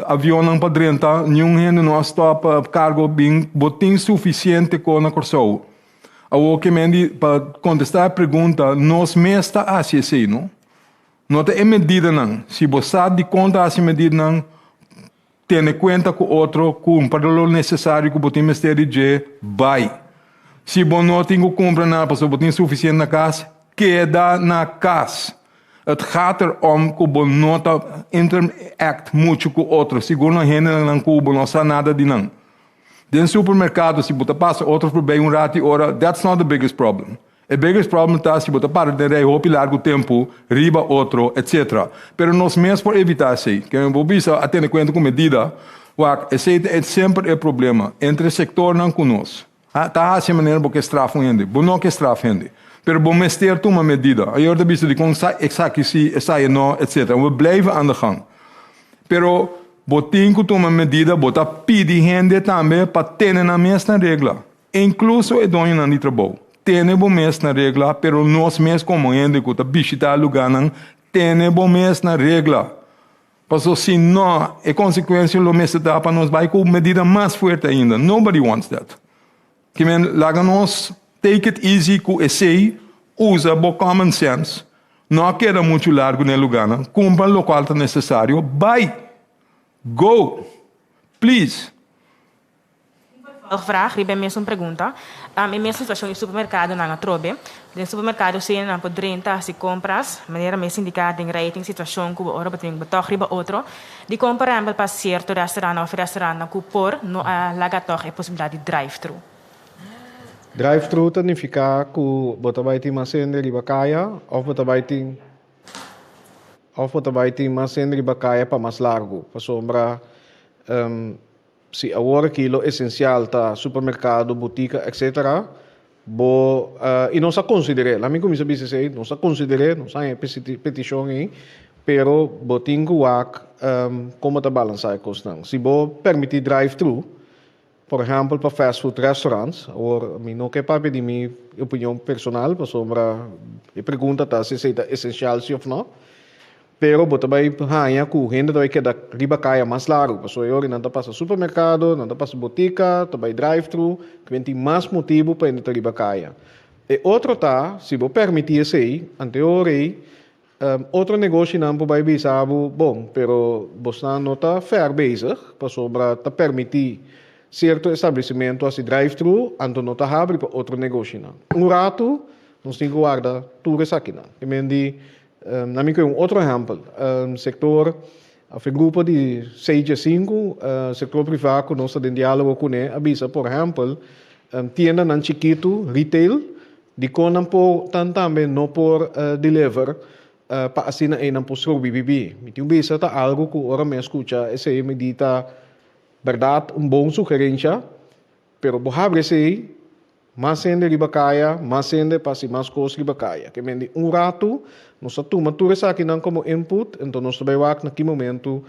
avião não para dentro, nenhum ene não stop cargo bem, botim suficiente com na Corsol. O que me para contestar a pergunta, nós mesmo assim assim, não? Não tem medida não. Se você de conta assim medida não, tem conta com outro, com para o necessário que você tem de vai. Se você não tem que comprar nada, porque você tem suficiente na casa, queda na casa. Het gaat erom que você não interact muito com outro. Seguro não rende não com não sabe nada de não. Den supermercado, se você passa outro por bem rato e hora, that's not the biggest problem. O biggest problem está se você para de rei hopi largo tempo, riba outro, etc. Pero nós mesmos por evitar isso, que eu vou bisa a ter conta com medida, esse é sempre o problema entre o setor não conosco. Tá assim maneira porque estrafa gente, bom não que estrafa gente. Pero bom mestre tu uma medida. Aí eu bisa de com exact se sai não, etc. We blijven aan de gang. Pero botem que toma medida, bota pedir gente também para ter na mesma regra. Incluso é dono não de trabalho. Tem bom mesma regra, pero nós mesmos como gente que está visitar lugar não tem bom mesma regra. Porque se não, a consequência do mesmo dá para nós vai com medida mais forte ainda. Nobody wants that. Que men laga nós take it easy com esse usa bom common sense. Não queda muito largo no lugar não. Compra o local que é necessário, vai. Go, please. Vraag, ik ben mensen een pergunta. In minha situação no supermercado na Trobe, no supermercado se na por 30 se compras, maneira mais indicada em rating situação que ora batem batoch riba outro, de comprar para certo restaurante ou restaurante que por no laga toch é possibilidade de drive-thru. Drive-thru significa que você vai ter uma cena riba caia ou você vai ter uma cena riba caia para mais largo, para sombra se agora aquilo essencial tá supermercado, botica, etc. E não se considera, lá me começa a dizer, não se considera, não sai petição aí, pero botin guac como tá balançar a questão. Se bo permitir drive-thru, por exemplo, para fast food restaurants, ou não quer para pedir minha opinião personal, para sombra e pergunta tá se é essencial se ou não. Pero bota vai hanya ku renda vai que da riba caia mais largo, passou eu não tá passa supermercado, não tá passa botica, tá vai drive-thru, que tem mais motivo para entrar riba caia. E outro tá, se vou permitir esse aí, anterior aí, outro negócio não vai visar bom, pero você não tá fair bezig, para sobra tá permitir certo estabelecimento assim drive-thru, então não tá abre para outro negócio não. Rato, nós temos que guardar tudo isso aqui não. Que mendi na minha outro exemplo, sector, o grupo de 6 a 5, sector privado, nós temos diálogo com ele, avisa, por exemplo, tienda nan chiquito, retail, di konan po também não por deliver para assina aí não posso BBB. Então bisa tá algo que ora me escuta, essa é medida verdade, bom sugerência, pero bohabre sei, mas sende ribacaya, mas sende pasi mais coisas ribacaya. Que mendi rato, nós toma tudo isso aqui não como input, então nós vai wak naquele momento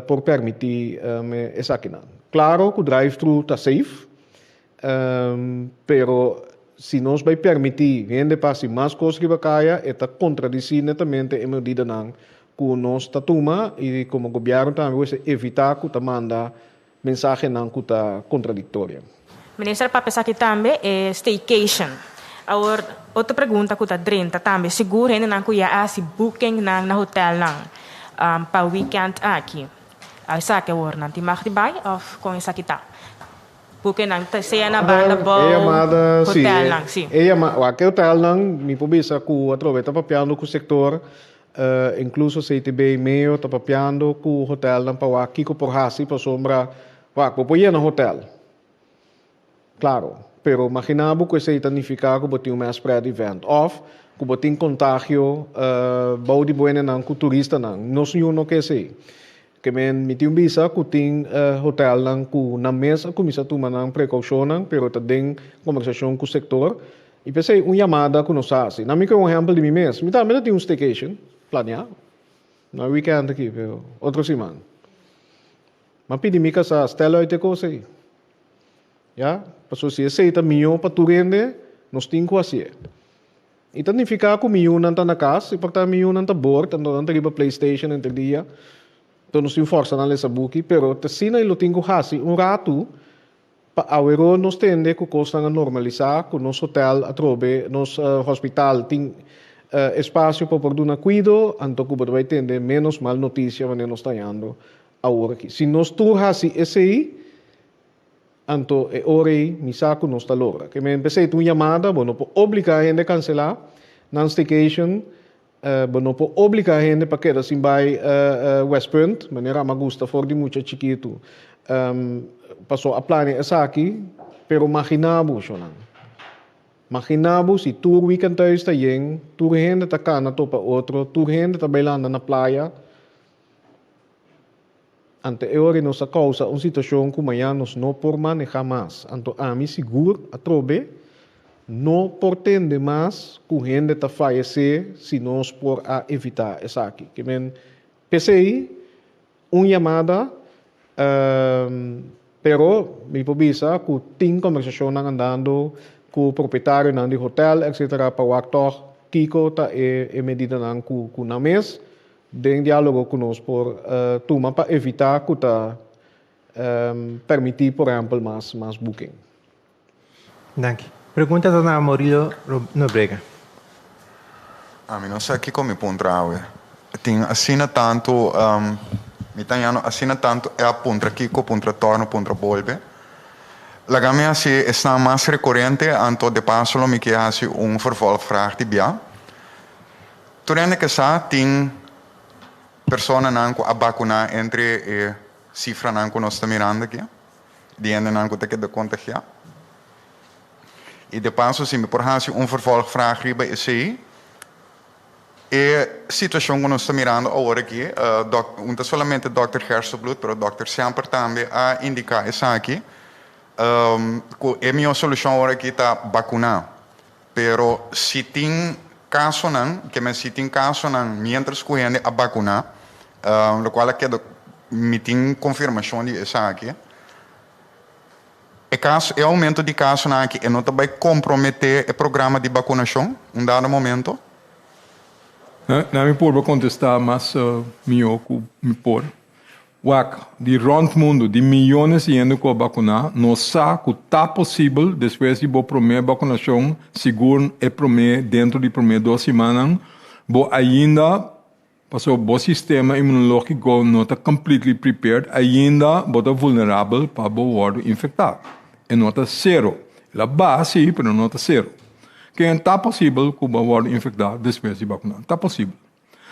por permitir essa aqui não. Claro que o drive-thru está safe, pero se nós vai permitir vender pasi mais coisas ribacaya, está contradizer netamente a medida não que nós está toma e como governo também vai evitar que manda mensagem não que está contraditória. Minister, para pensar aqui também é staycation. Agora, outra pergunta que está dentro também, seguro ainda não que já há se booking na hotel não para weekend aqui. Essa que agora não tem mais de buy of com essa aqui tá. Booking não seja na banda hotel não, sim. Aquele hotel não me pobisa que através tá papiando com o setor, incluso CTB meio tá papiando com o hotel não para aqui com por hasi para sombra, para ir no hotel. Claro, pero imaginamos que isso significa que botem um spread event off, que botem contágio, bom de buena não com turista não, não sei o que sei. Que me tem visa que tem hotel não com na mesa comisa tomar não precaução não, pero também conversação com o setor e pensei chamada que nós fazemos. Na minha exemplo de mim mesmo, me também tem staycation planeado, na weekend aqui, pero outra semana. Mas pedi me que sa stella aí te coisa aí. Ja, passou se aceita milhão para tu rende, nós temos que fazer. E significa que milhão não está na casa, e portanto milhão não está bordo, então não está PlayStation entre dia, então nós temos força na lesa buki, pero te sina e lo tenho que fazer rato, para agora nós tende que costa normalizar, que nosso hotel atrobe, nosso hospital tem espaço para por dar cuidado, então que vai ter menos mal notícia quando nós está indo agora aqui. Se nós tu fazer esse aí, anto e ore mi saco non sta l'ora che mi empecé tu llamada bueno po obliga a gente a cancelar non staycation bueno po obliga a gente para quedar sin by West Point manera me gusta for di mucho chiquito passou a plane essa aqui pero imaginamos si tu weekend thuis está yen tu gente tá cá na topa outro tu gente tá bailando na praia ante ora nossa causa uma situação como amanhã nós não por manejar mais. Então a mim seguro a trobe não pretende mais que a gente está falecer se nós por a evitar isso aqui. Que men pensei chamada, pero me pobisa que tem conversação andando com o proprietário do hotel, etc. Para o actor Kiko tá e medida não com na mesa. Den diálogo conosco por tuma para evitar que permitir, por exemplo, mais booking. Danke. Pergunta da Murilo Nobrega. A mim não sei aqui como pontrave. Tem assina tanto, me tenho assina tanto é a pontra aqui com pontra torno pontra bolbe. La gamia se está mais recorrente, anto de passo me que hace vervolgvraag de bia. Torrente que sa tem persona nanco a vacunar entre cifra nanco nós estamos mirando aqui, diende nanco te que de contagiar. E de passo se me por haver vervolgvraag riba is aí, situação que nós estamos mirando agora aqui, não somente o Dr. Hersenblut, mas o Dr. Semper também a indicar isso aqui, que a minha solução agora aqui está vacunar, pero se tem caso não, que me se tem caso não, mientras que a gente a vacunar, o qual é que me tem confirmação de isso aqui. É aumento de caso não aqui, e não vai comprometer o programa de vacunação, dado momento. Não me por contestar, mas me por. De rond mundo, de milhões de gente que vacunar, não sabe que está possível, depois de a primeira vacinação, seguro é dentro de primeiras 2 semanas, ainda, passou o sistema imunológico não está completely prepared, ainda está vulnerável para o infectado. E não está zero. La base, mas não está zero. Que está possível que o infectado depois de vacinar. Está possível.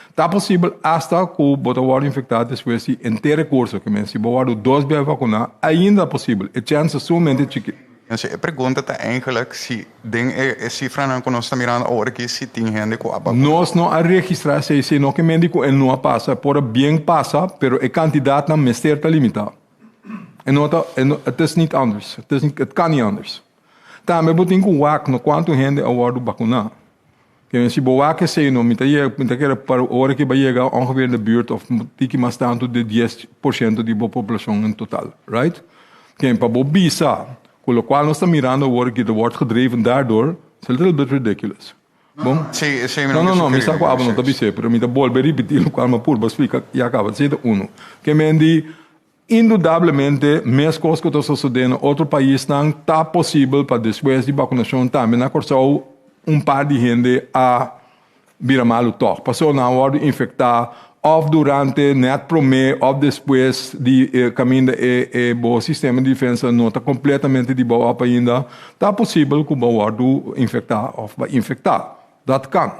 Está possível hasta que o infectado depois de inteiro curso, que se o 2 vezes vacinar, ainda é possível. A chance é sumamente chiquita. Dus ik pergunta eigenlijk se den cifra não conosco mirando agora que se tem gente com a Nós não a registrar se não que médico e não passa, por bem passa, pero a quantidade na mestre está limitada. Het is niet anders. Het kan niet anders. Também vou ter que ver no quanto gente agora vacinar. Que se boa se não me tá para hora que vai chegar ongeveer de buurt of tiki mas tanto de 10% da população in totaal, right? Que para bobisa, com o qual nós estamos mirando agora que wordt gedreven daardoor, is a little bit ridiculous. Bom? Não, me está com a não tá bise, pero me tá bol bem repetir o qual me por explica e acaba de uno. Que me di indudablemente, mais coisas que estão sucedendo em outro país não está possível para depois de vacinação também na corção par de gente a virar malo toch. Passou na hora de infectar of durante, net promê, of depois de caminho do sistema de defesa não está completamente de boa ainda, está possível que o hora de infectar of infectar. Dat kan.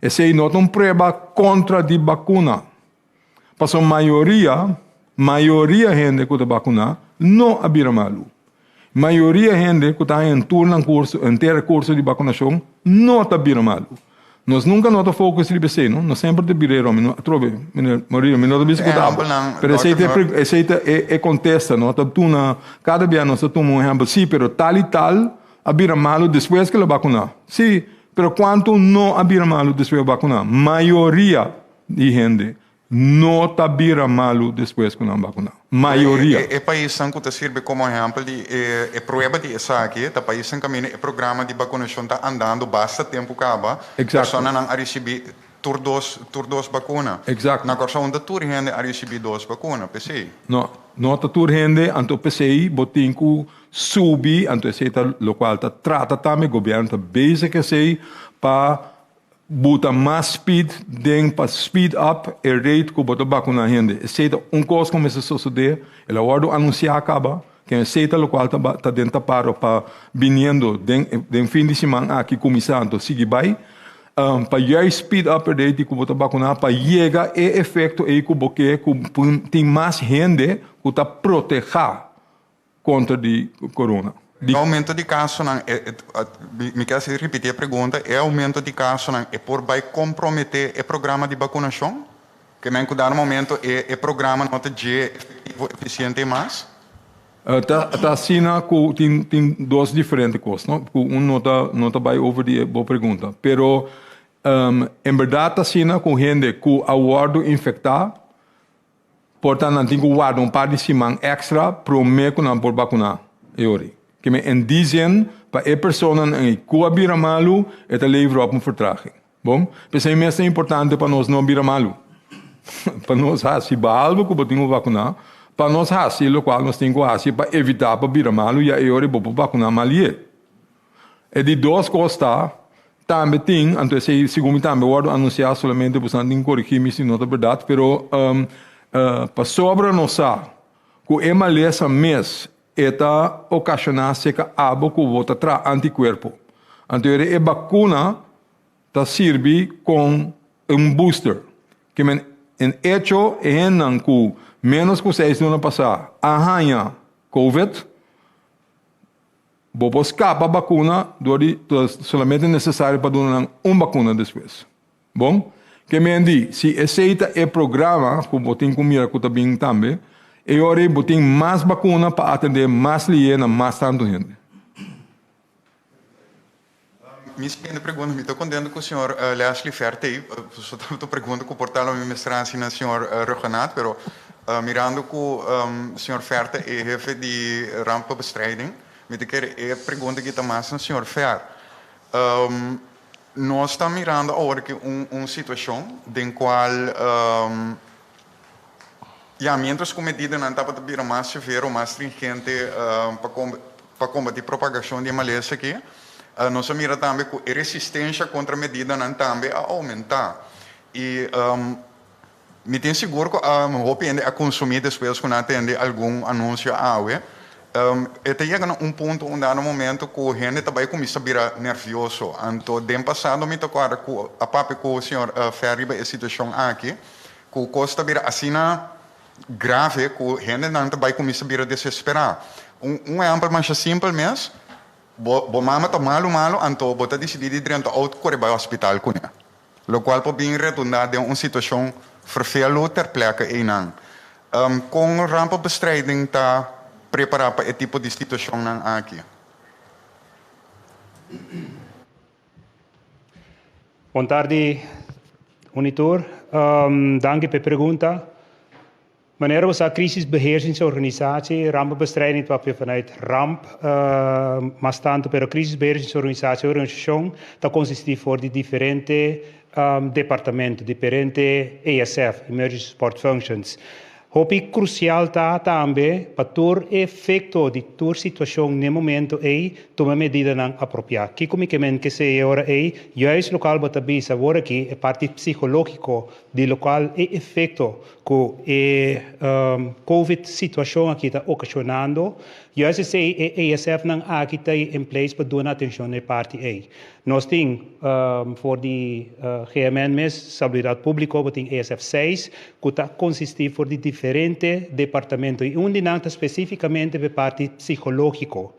Essa é não prova contra de vacuna. Passou maioria gente que está vacunada não abira malo. Maioria gente que está em turno inteiro curso de vacinação não está abira malo. Nós nunca nós focus de BC, não? Nós sempre de birero, não trove, Maria, não de BC que tá. Mas esse contesta, não? Tá tu na cada dia nós tomamos um exemplo, sim, pero tal e tal abira malo depois que ela vacinar. Sim, pero quanto não abira malo depois de vacinar? Maioria de gente não está bira malo depois que não vacinar. Maioria. O país que serve como exemplo de prova de isso aqui, o país que o programa de vacinação está andando basta tempo acaba, a pessoa não a receber tur dos vacunas. Exato. Na corção da tur gente a receber 2 vacunas, PC. Não tá tur gente, anto PC, botinco subi, anto esse tá local tá trata também governo tá basic esse para bota mais speed, para speed up a rate que bota vacunar gente. Esse é coisa como se suceder, ela hora anunciar acaba, que esse é local tá dentro para vindo den fim de semana aqui começando seguir vai, para speed up a rate que bota vacunar, para chegar e efeito aí que tem mais gente que tá proteger contra de corona. O aumento de casos, me quer repetir a pergunta, é aumento de casos é por vai comprometer o programa de vacinação? Que em cada momento o programa não está efetivo, eficiente mais? Tá assim, tem duas diferentes coisas, não? Não está vai over de boa pergunta, pero em verdade tá assim com gente que a hora infectar, portanto não tem que guardar par de semana extra para me que não por vacinar, que me dizem para a pessoa que abira malo é a livre op vertraging. Bom, mas é mesmo importante para nós não abira malo. Para nós assim, behalve que temos que vacinar, para nós assim, o qual nós temos que fazer para evitar para abira malo e aí vamos vacinar malie. É de duas coisas também tem, então esse segundo também vou anunciar somente para não corrigir se não é verdade, pero para sobre nós que é maleza mês eta ocasionar seca abo que volta tra anticorpo. Então a vacuna ta serve com booster que en hecho en que menos que 6 no passar arranha COVID vou escapar a vacuna somente necessário para dar uma vacuna depois. Bom, que me diz se aceita o programa como tem comida que também também e agora tem mais vacuna para atender mais liena, mais tanto gente. Minha segunda pergunta, me estou contando com o senhor Leslie Ferte, estou perguntando com o portal de mestrado na senhor Renato, pero mirando com o senhor Ferte, é jefe de rampenbestrijding, me quero pergunta que está mais no senhor Fer. Nós estamos mirando agora que uma situação em qual mientras que a medida não está para vir mais severa ou mais stringente para combater a propagação de maleza aqui, nós miramos também que a resistência contra a medida não também a aumentar. E me tenho seguro que vou a consumir depois que não atende algum anúncio AUE. Até chega ponto onde no momento que a gente também começa a virar nervioso. Então, no passado, me tocou a papo com o senhor Ferri a situação aqui, que o custo vira assim grave, que a gente não vai começar a desesperar. Exemplo mais simples mesmo, mama tá malo, então bota decidir de out correr para o hospital com ele. Lo qual pode vir redundar de uma situação vervelend ter plekke eenang. Com rampenbestrijding tá preparar para esse tipo de situação aqui. Boa tarde, monitor. Dank pela pergunta. Wanneer we een crisisbeheersingsorganisatie, rampenbestrijding, wat we vanuit ramp, maar staan op een crisisbeheersingsorganisatie, dat consistiert voor die differente departamenten, differente ESF, Emergency Support Functions. Hopi crucial também para ter efeito de ter situação no momento aí tomar medida não apropriada. Que comicamente que se agora aí, juist local bota bisa agora aqui é parte psicológico de local é efeito que COVID situação aqui está ocasionando. Juist se ESF não aqui está em place para dar atenção na parte aí. Nós temos voor die GMN, Stabilidade Pública, we temos ESF 6, que está consistir voor die diferente departamento e não especificamente para parte psicológico.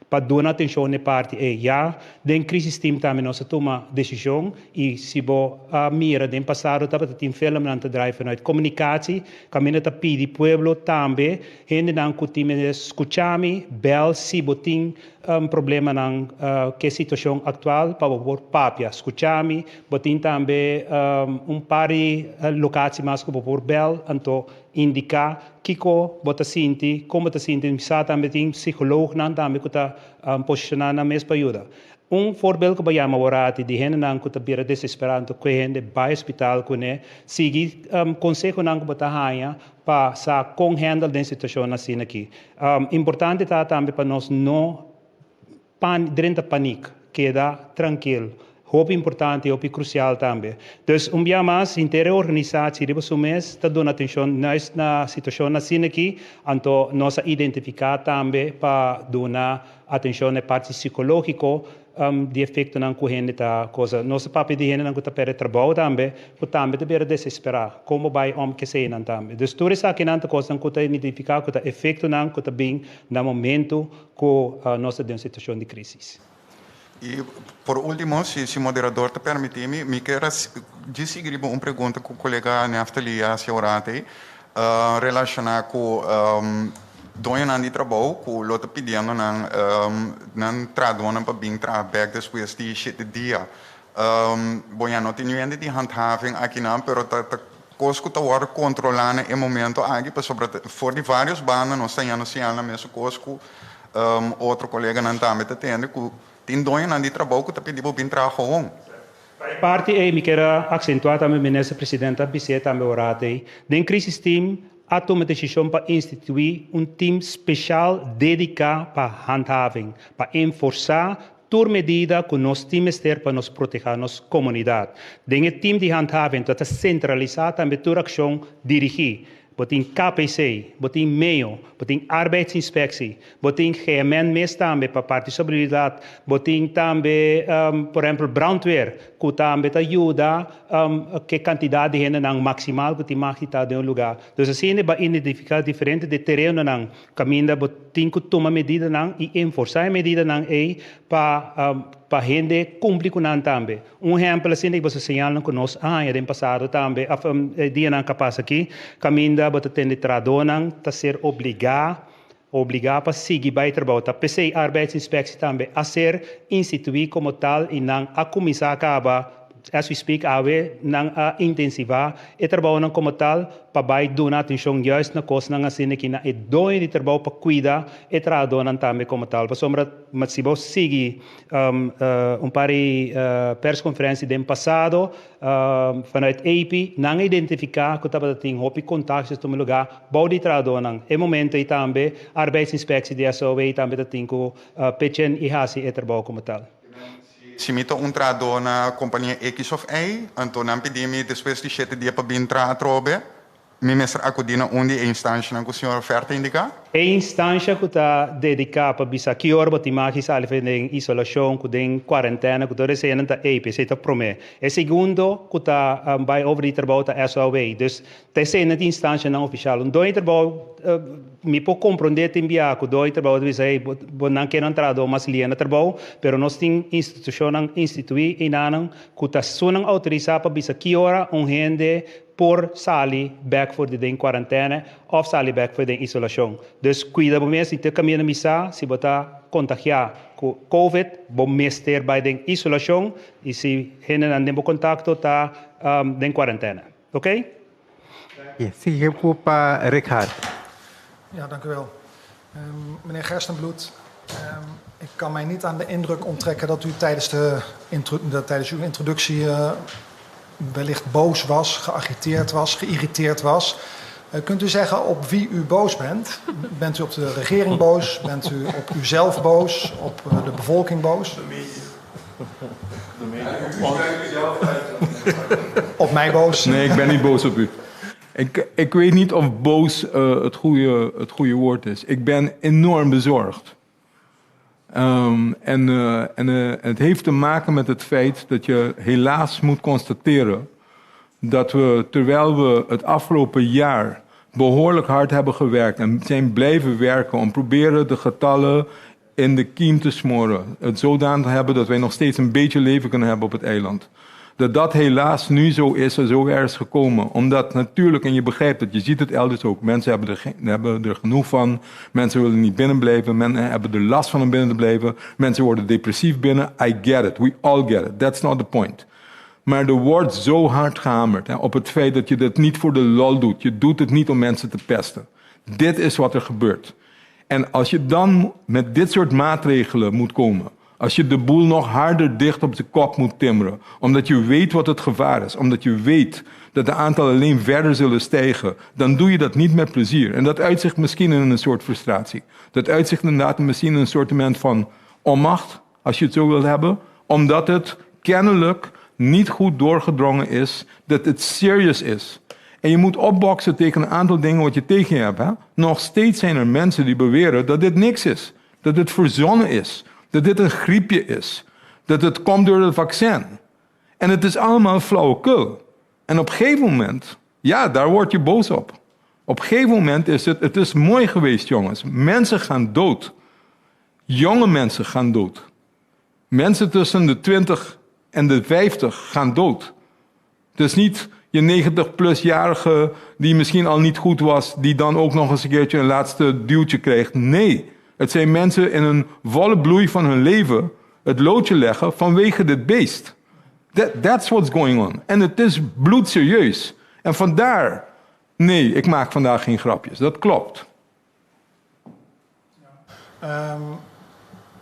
Para dar atenção na parte já, den crisis team também nós toma decisão e se bo a mira den passado tá para tem film não drive vanuit comunicatie, caminho tá pedi pueblo também, gente não que time escuchami, bel se botin problema não que situação atual para por papia, escuchami, botin também par de locatie mais que por bel, então indicar kiko bota sinti, como bota sinti, bisa também tem psicólogo não também que tá posicionar na mesma ajuda. Voorbeeld que bayama warati di hen nang kuta bira desesperado que hen de vai hospital kune sigi consejo nang bota haya pa sa com handle den situação assim aqui. Importante tá também para nós não drenta panic, queda tranquilo. Hoop importante, hoop crucial também. Dus dia mais, inteira organizatie, riba sumes, está dando atenção na situação assim aqui, então nós identificar também para dar atenção na parte psicológica, de efeito não correndo da coisa. Nosso papel de gente não está para trabalho também, porque também deve desesperar, como vai que sei não também. Dus tudo isso aqui não coisa não está identificar, que está efeito não que está bem no momento que nós temos uma situação de crise. E, por último, se o moderador te permitir, me quero dizer uma pergunta com o colega Neftali Asiorate, relacionada com dois anos de trabalho, que o lote pedindo não traduzir para bem trabalhar depois de 7 dias. Bom, não tenho ainda de handhaving aqui não, mas coisa que está controlando no momento aqui, por de vários bandas, nós temos a mesma coisa que outro colega não também tem que tem 2 anos de trabalho que está pedindo para trabalhar. Parte aí, me quero acentuar também, ministra presidenta, BC também orate, den crisis team, a tomar decisão para instituir time especial dedicado para handhaving, para enforçar toda medida que nós temos ter para nos proteger nossa comunidade. Den time de handhaving, está centralizado também toda ação dirigir. Botin KPC, botin MEO, botin arbeidsinspectie, botin GMN mes também para participabilidade, botin também, por exemplo, brandweer, que também ajuda que quantidade de gente não maximal que tem maxita de lugar. Então assim vai identificar diferente de terreno não, caminho botin que toma medida não e enforçar medida não aí para gente cumprir com não também. Exemplo assim que você señala que nós no passado também, dia não capaz aqui, caminho bota tende tradonan ta ser obrigar para seguir vai trabalho. Ta PC arbeidsinspectie também a ser instituído como tal e não a começar a acabar, as we speak, não a intensivar e trabalho não como tal para vai dar atenção juist na coisa não assim que na e dois de trabalho para cuidar e tradonan também como tal. Para sombra, mas se você seguir par de persconferência do passado, vanuit AP, não identificar que estava tendo hopie contactos no lugar, bouw die tradonan. E momento e também arbeidsinspectie de SOW também tem com pechen e hasi e trabalho como tal. Se me entrado na companhia X of A, então não pedimos depois de 7 dias para vir entrar a trobe, me mestre acudina onde a instância que o senhor oferta indicar? instância que está dedicada para bisa que hora botar mais alifendem isolação que tem quarentena que todo esse ano tá EPC está promê e segundo que está vai over die trabalho tá SOW dus terceira instância não oficial dois trabalho me pode compreender também que dois trabalho de sei não quer entrar do mas liana trabalho pero nós tem instituição instituir e não que está sonang autorizar para bisa que hora gente por sair back voor de quarantaine of sair back voor de isolação. Dus cuida bom mês, se te caminha missa, se botar contagiar com COVID, bom mês ter bij de isolação e se gente não tem contato tá de quarantaine. Oké? Zie ik op Richard. Ja, dank u wel. Meneer Gerstenbloed, ik kan mij niet aan de indruk onttrekken dat u tijdens uw introductie wellicht boos was, geagiteerd was, geïrriteerd was. Kunt u zeggen op wie u boos bent? Bent u op de regering boos? Bent u op uzelf boos? Op de bevolking boos? Op mij boos? Nee, ik ben niet boos op u. Ik weet niet of boos het goede woord is. Ik ben enorm bezorgd. Het heeft te maken met het feit dat je helaas moet constateren dat we, terwijl we het afgelopen jaar behoorlijk hard hebben gewerkt en zijn blijven werken om proberen de getallen in de kiem te smoren, het zodanig te hebben dat wij nog steeds een beetje leven kunnen hebben op het eiland. Dat helaas nu zo is en zo erg is gekomen. Omdat natuurlijk, en je begrijpt het, je ziet het elders ook. Mensen hebben er genoeg van. Mensen willen niet binnen blijven. Mensen hebben er last van om binnen te blijven. Mensen worden depressief binnen. I get it. We all get it. That's not the point. Maar er wordt zo hard gehamerd op het feit dat je dit niet voor de lol doet. Je doet het niet om mensen te pesten. Dit is wat er gebeurt. En als je dan met dit soort maatregelen moet komen, als je de boel nog harder dicht op de kop moet timmeren, omdat je weet wat het gevaar is, omdat je weet dat de aantallen alleen verder zullen stijgen, dan doe je dat niet met plezier. En dat uitzicht misschien in een soort frustratie. Dat uitzicht inderdaad misschien in een soort van onmacht, als je het zo wilt hebben, omdat het kennelijk niet goed doorgedrongen is dat het serious is. En je moet opboksen tegen een aantal dingen wat je tegen je hebt. Hè? Nog steeds zijn er mensen die beweren dat dit niks is. Dat het verzonnen is. Dat dit een griepje is. Dat het komt door het vaccin. En het is allemaal flauwekul. En op een gegeven moment, ja, daar word je boos op. Op een gegeven moment is het is mooi geweest, jongens. Mensen gaan dood. Jonge mensen gaan dood. Mensen tussen de 20 en de 50 gaan dood. Het is niet je 90-plus-jarige die misschien al niet goed was, die dan ook nog eens een keertje een laatste duwtje krijgt. Nee, het zijn mensen in een volle bloei van hun leven het loodje leggen vanwege dit beest. That's what's going on. En het is bloedserieus. En vandaar, nee, ik maak vandaag geen grapjes. Dat klopt.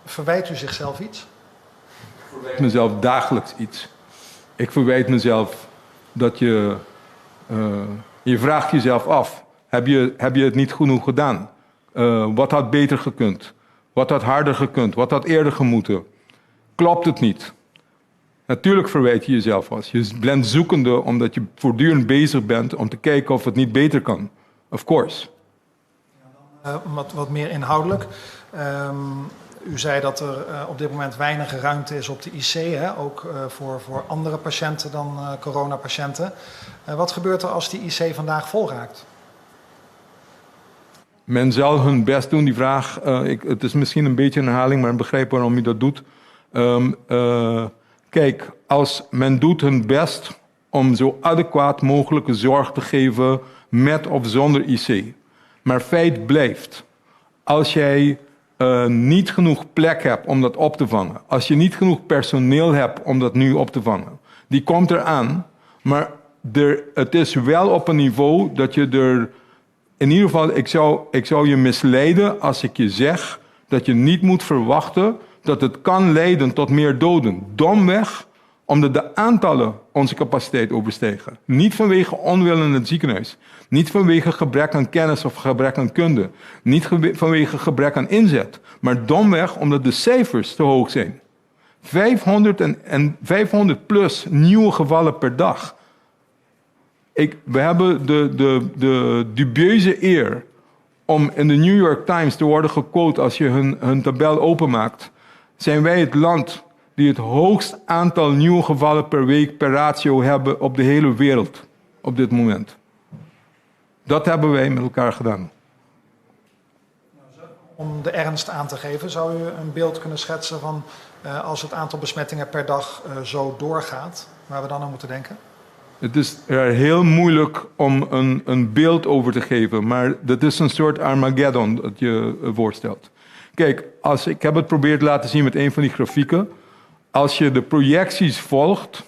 Verwijt u zichzelf iets? Ik verwijt mezelf dagelijks iets. Ik verwijt mezelf dat je vraagt jezelf af. Heb je het niet genoeg gedaan? Wat had beter gekund? Wat had harder gekund? Wat had eerder gemoeten? Klopt het niet? Natuurlijk verwijt je jezelf als. Je bent zoekende omdat je voortdurend bezig bent om te kijken of het niet beter kan. Of course. Wat meer inhoudelijk. U zei dat er op dit moment weinig ruimte is op de IC, hè? Ook voor andere patiënten dan coronapatiënten. Wat gebeurt er als die IC vandaag vol raakt? Men zal hun best doen, die vraag. Het is misschien een beetje een herhaling, maar ik begrijp waarom u dat doet. Kijk, als men doet hun best om zo adequaat mogelijke zorg te geven met of zonder IC. Maar feit blijft, als jij niet genoeg plek hebt om dat op te vangen, als je niet genoeg personeel hebt om dat nu op te vangen, die komt eraan, maar het is wel op een niveau dat je er, in ieder geval, ik zou je misleiden als ik je zeg dat je niet moet verwachten dat het kan leiden tot meer doden. Domweg, omdat de aantallen onze capaciteit overstijgen. Niet vanwege onwil in het ziekenhuis. Niet vanwege gebrek aan kennis of gebrek aan kunde. Niet vanwege gebrek aan inzet. Maar domweg omdat de cijfers te hoog zijn. 500 plus nieuwe gevallen per dag. We hebben de dubieuze eer om in de New York Times te worden gequote als je hun tabel openmaakt, zijn wij het land die het hoogst aantal nieuwe gevallen per week per ratio hebben op de hele wereld op dit moment. Dat hebben wij met elkaar gedaan. Om de ernst aan te geven, zou u een beeld kunnen schetsen van als het aantal besmettingen per dag zo doorgaat, waar we dan aan moeten denken? Het is heel moeilijk om een beeld over te geven, maar dat is een soort Armageddon dat je voorstelt. Kijk, ik heb het geprobeerd te laten zien met een van die grafieken. Als je de projecties volgt,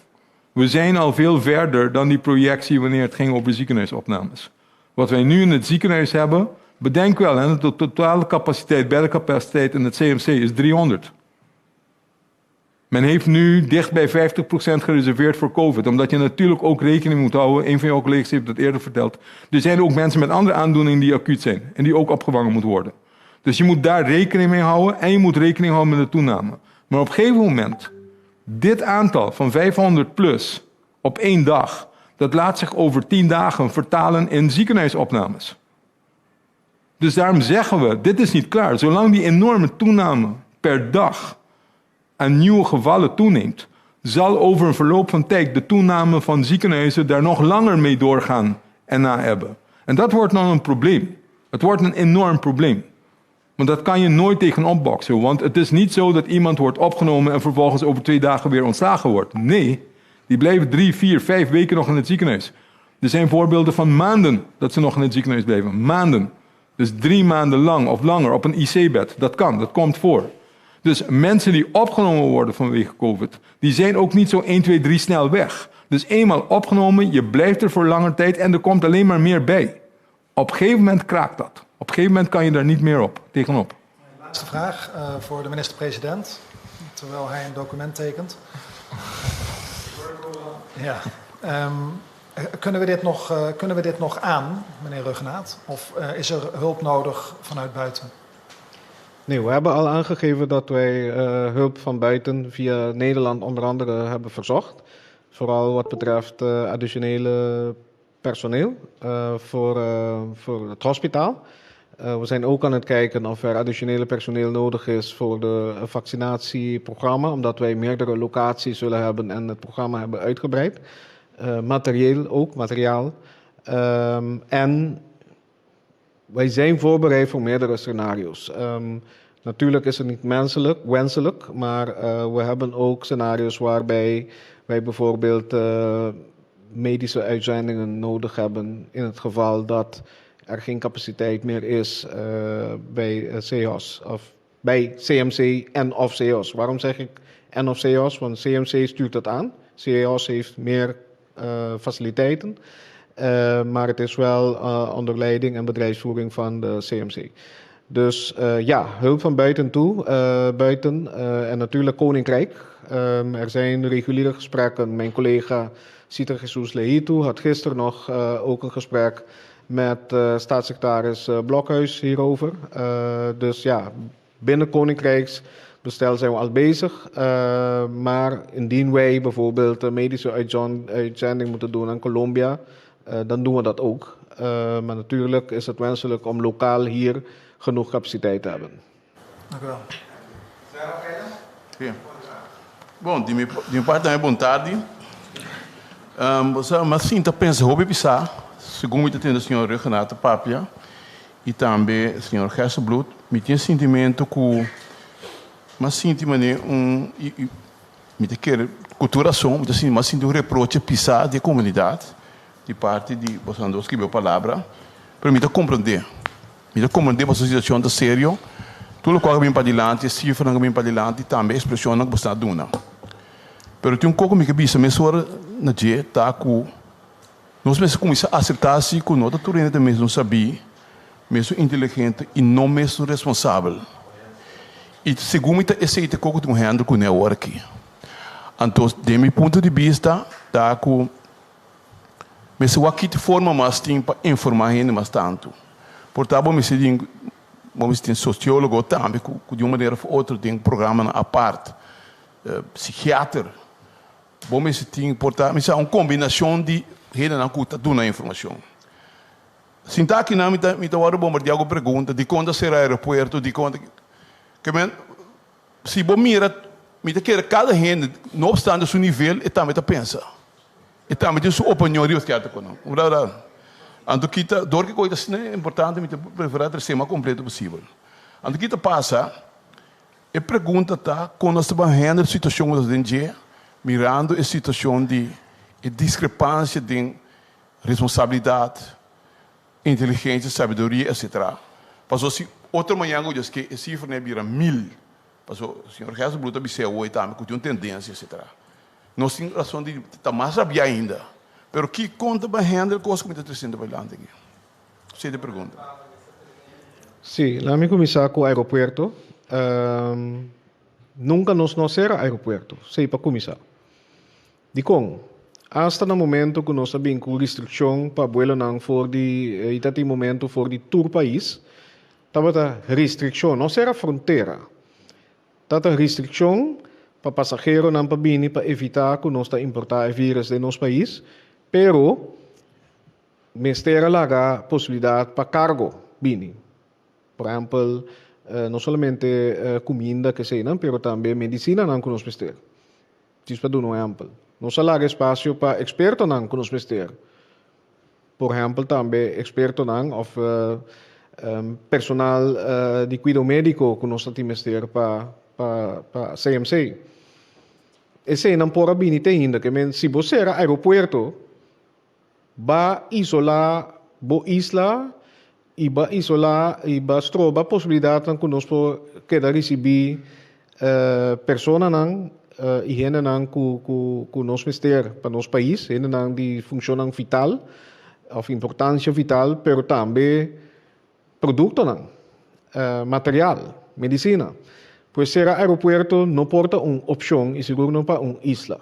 we zijn al veel verder dan die projectie wanneer het ging over ziekenhuisopnames. Wat wij nu in het ziekenhuis hebben, bedenk wel, hè, de totale capaciteit, beddencapaciteit in het CMC is 300. Men heeft nu dicht bij 50% gereserveerd voor COVID, omdat je natuurlijk ook rekening moet houden, een van jouw collega's heeft dat eerder verteld, er zijn ook mensen met andere aandoeningen die acuut zijn en die ook opgevangen moeten worden. Dus je moet daar rekening mee houden en je moet rekening houden met de toename. Maar op een gegeven moment, dit aantal van 500 plus op 1 dag, dat laat zich over 10 dagen vertalen in ziekenhuisopnames. Dus daarom zeggen we, dit is niet klaar. Zolang die enorme toename per dag aan nieuwe gevallen toeneemt, zal over een verloop van tijd de toename van ziekenhuizen daar nog langer mee doorgaan en na hebben. En dat wordt dan een probleem. Het wordt een enorm probleem. Want dat kan je nooit tegenop boksen. Want het is niet zo dat iemand wordt opgenomen en vervolgens over 2 dagen weer ontslagen wordt. Nee, die blijven 3, 4, 5 weken nog in het ziekenhuis. Er zijn voorbeelden van maanden dat ze nog in het ziekenhuis blijven. Maanden. Dus 3 maanden lang of langer op een IC-bed. Dat kan, dat komt voor. Dus mensen die opgenomen worden vanwege COVID, die zijn ook niet zo 1, 2, 3 snel weg. Dus eenmaal opgenomen, je blijft er voor langer tijd en er komt alleen maar meer bij. Op een gegeven moment kraakt dat. Op een gegeven moment kan je daar niet meer tegenop. Laatste vraag voor de minister-president, terwijl hij een document tekent. Ja. Kunnen we dit nog aan, meneer Ruggenaat? Of is er hulp nodig vanuit buiten? Nee, we hebben al aangegeven dat wij hulp van buiten via Nederland onder andere hebben verzocht. Vooral wat betreft additionele personeel voor het hospitaal. We zijn ook aan het kijken of er additionele personeel nodig is voor de vaccinatieprogramma, omdat wij meerdere locaties zullen hebben en het programma hebben uitgebreid. Materiaal. En wij zijn voorbereid voor meerdere scenario's. Natuurlijk is het niet wenselijk, maar we hebben ook scenario's waarbij wij bijvoorbeeld medische uitzendingen nodig hebben in het geval dat er geen capaciteit meer is bij CEOS of bij CMC en of CEOS. Waarom zeg ik en of CEOS? Want CMC stuurt dat aan. CEOS heeft meer faciliteiten, maar het is wel onder leiding en bedrijfsvoering van de CMC. Dus ja, hulp van buiten en natuurlijk Koninkrijk. Er zijn reguliere gesprekken. Mijn collega Sita Jesus Lehitu had gisteren nog ook een gesprek met staatssecretaris Blokhuis hierover. Dus ja, binnen Koninkrijksbestel zijn we al bezig. Maar indien wij bijvoorbeeld een medische uitzending moeten doen aan Colombia, dan doen we dat ook. Maar natuurlijk is het wenselijk om lokaal hier genoeg capaciteit te hebben. Dank u wel. Sim. Bom, de minha parte também é bom tarde. Mas sim, tá pensando, hobby pisar, segundo me entende o senhor Renato Papia e também o senhor Gersenbloed, me tem sentimento que, mas sim, de maneira me tem que cultura som, assim, mas sim de reproche pisar de comunidade, de parte de você andou escreveu palavra, para me compreender. Me compreender a situação da sério. Tudo o que vem para adiante, cifra que vem para adiante, também expressão que você está dando. Pero tem pouco me que bisa, mas agora na dia tá com nós mesmos começar a acertar se com nós tudo ainda mesmo sabia, mesmo inteligente e não mesmo responsável. E segundo me esse é pouco de um handle com a hora aqui. Então, de meu ponto de vista, tá com mas o aqui de forma mais tem para informar ainda mais tanto. Portanto, vamos ter sociólogo também, que de uma maneira ou outra tem um programa à parte, psiquiatra. Vamos ter, portanto, uma combinação de rede na cuta de uma informação. Sinta aqui na mita hora bombardear alguma pergunta de quando será aeroporto, de quando que men se bom mira, mita quer cada gente, não obstante seu nível, e também tá pensa. E também tem sua opinião de que até quando. Verdade. Ando kita, dor que coisa assim é importante, mita preferir ser mais completo possível. Ando kita passa e pergunta tá quando nós estamos vendo a situação das dentro, mirando a situação de discrepância de responsabilidade, inteligência, sabedoria, etc. Passou se outra manhã eu disse que a cifra não vira 1000. Passou o senhor Gerson Bluta disse hoje também que tem uma tendência, etc. Nós temos razão de estar mais sabia ainda. Pero que conta para handle coisa como está trazendo para lá aqui. Você te pergunta. Sim, lá me começar com o aeroporto. Nunca nos será aeroporto, sei para começar. De como? Hasta no momento que nós sabemos com restrição para voar não for de até momento for de tour país, estava restrição, não será fronteira. Tata restrição para passageiro não para vir para evitar que nós importar vírus de nosso país, pero mestera lá a possibilidade para cargo vir. Por exemplo, não somente comida que sei não, pero também medicina não que nós mestera. Isso para dar um exemplo. Não só há espaço para experto não que nós mestera. Por exemplo, também experto não of personal de cuidado médico que nós temos mestera para CMC. Esse não pode vir ainda, que se você era aeroporto, vai isolar a isla e vai isolar e vai trobar a possibilidade que nós podemos receber pessoas não e gente não que nós mister para nosso país, gente não de função vital, of importância vital, pero também produto não, material, medicina. Pois será aeroporto não porta uma opção e seguro não para uma isla.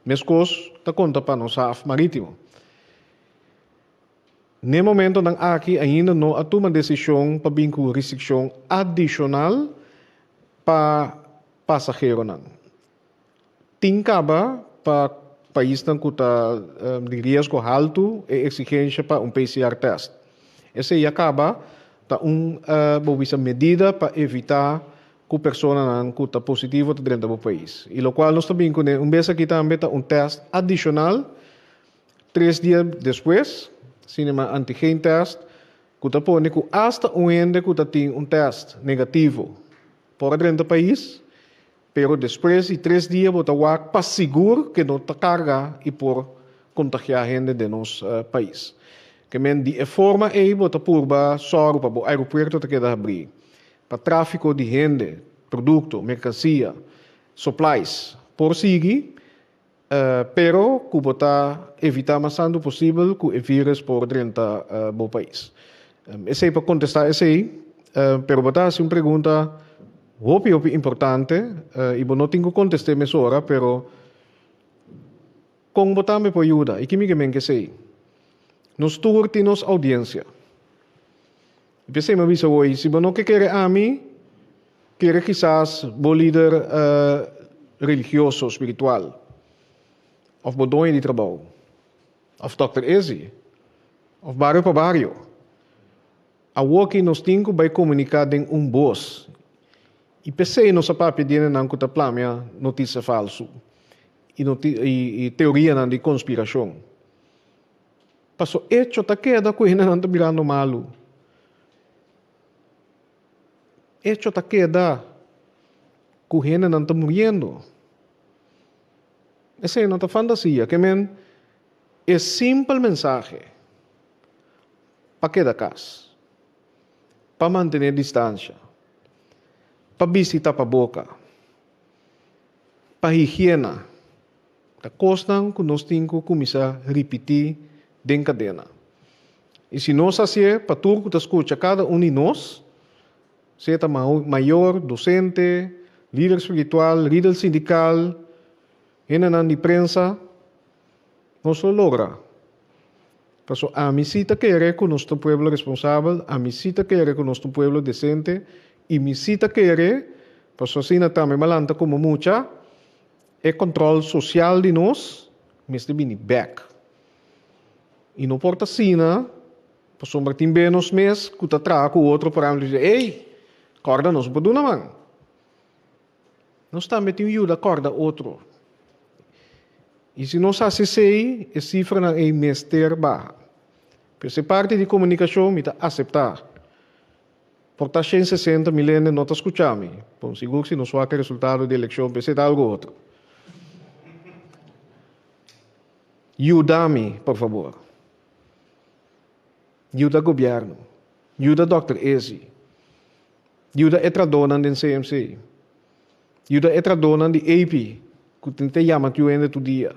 Mescos ta conta para nosso marítimo. No momento não aqui ainda não há uma decisão para vir com restrição adicional para passageiro não. Tincaba para país não que está de risco alto e exigência para PCR test. Esse aí acaba tá medida para evitar que a pessoa não está positiva dentro do país. E o qual nós também com vez aqui também tá teste adicional 3 dias depois, cinema antigen test, que está põe que hasta ende que tem teste negativo para dentro do país, pero depois de 3 dias você vai para seguro que não está carga e por contagiar gente de nosso país. Que men de forma aí você purba só para o aeroporto te queda abrir. Para tráfico de gente, produto, mercancia, supplies, por seguir, pero que você evitar mais tanto possível que o vírus por dentro do país. Esse é para contestar esse aí, pero você faz uma pergunta muito importante, e eu não tenho que contestar mais agora, pero com você me pode ajudar, e que me que sei. Nós temos audiência. Pensei me aviso hoje, se você não quer a mim, quer quizás o líder religioso, espiritual, ou o dono de trabalho, ou Dr. Ezi, ou barrio para barrio. A que nós temos que comunicar com voz. E pensei nossa papel de não que plama notícia falsa e teoria de conspiração. Passou hecho tá queda com ele não tá virando malo. Hecho tá queda com ele não tá morrendo. Essa é não fantasia, que men é simples mensagem para quedar casa, para manter distância, para visitar para boca, para higiene. Da coisa que nós temos que começar a repetir de cadena. E se nós assim, para tudo que escuta cada de nós, seja maior, docente, líder espiritual, líder sindical, gente de prensa, nós lo logra. Porque a mim cita querer que nosso pueblo responsável, a mim cita querer que nosso pueblo decente, e me cita querer, porque assim também malanta como muita, é controle social de nós, mas de back. E não porta sina, Sombra timbe nos mes, kuta tra ku outro para mim dizer, ei, corda nos pode na mão. Não está metendo ajuda corda outro. E se nós acessei, a cifra não é mester barra. Essa parte de comunicação me está aceitar. Porque 160 milhões não está escutando. Bom, seguro se não soa que resultado da eleição, pensei em algo outro. Ajuda-me, por favor. Ajuda o governo. Ajuda o Dr. Ezi. Ajuda a tradona do CMC. Ajuda a tradona de AP, que tenta chamar tu ainda todo dia.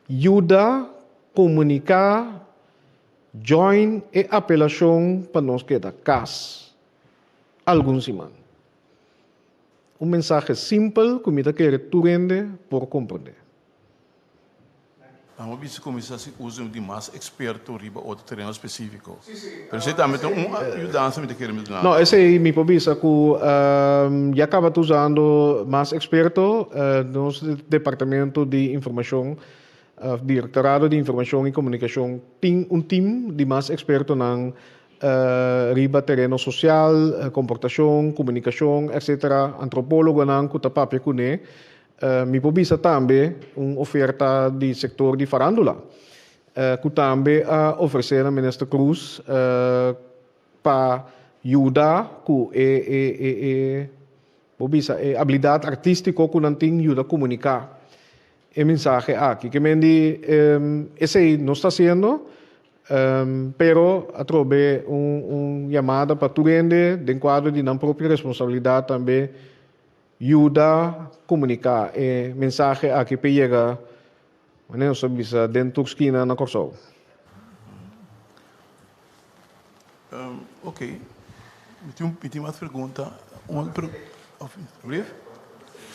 Ajuda a comunicar, join e apelação para nós que da casa. Alguns semanas. Mensagem simples que me quer tu ainda por compreender. Vamos ver se começar a usar de mais experto riba outro terreno específico. Mas você também tem ajudança me quer me dar. Não, esse é me pobisa que já acaba usando mais experto no departamento de informação, Directorado de Informação e Comunicação, tem time de mais experto na riba terreno social, comportação, comunicação, etc. Antropólogo não que tapapia kune. Me pobisa também uma oferta de setor de farandula, que também oferecer a Ministra Cruz para ajudar com habilidade artística que não tem ajuda a comunicar a mensagem aqui. Que me diz, esse não está sendo, pero a través chamada para tu rende, de quadro de não própria responsabilidade também ajuda a comunicar a mensagem a que chega dentro da esquina na Corsol. Ok. Eu tenho uma pergunta.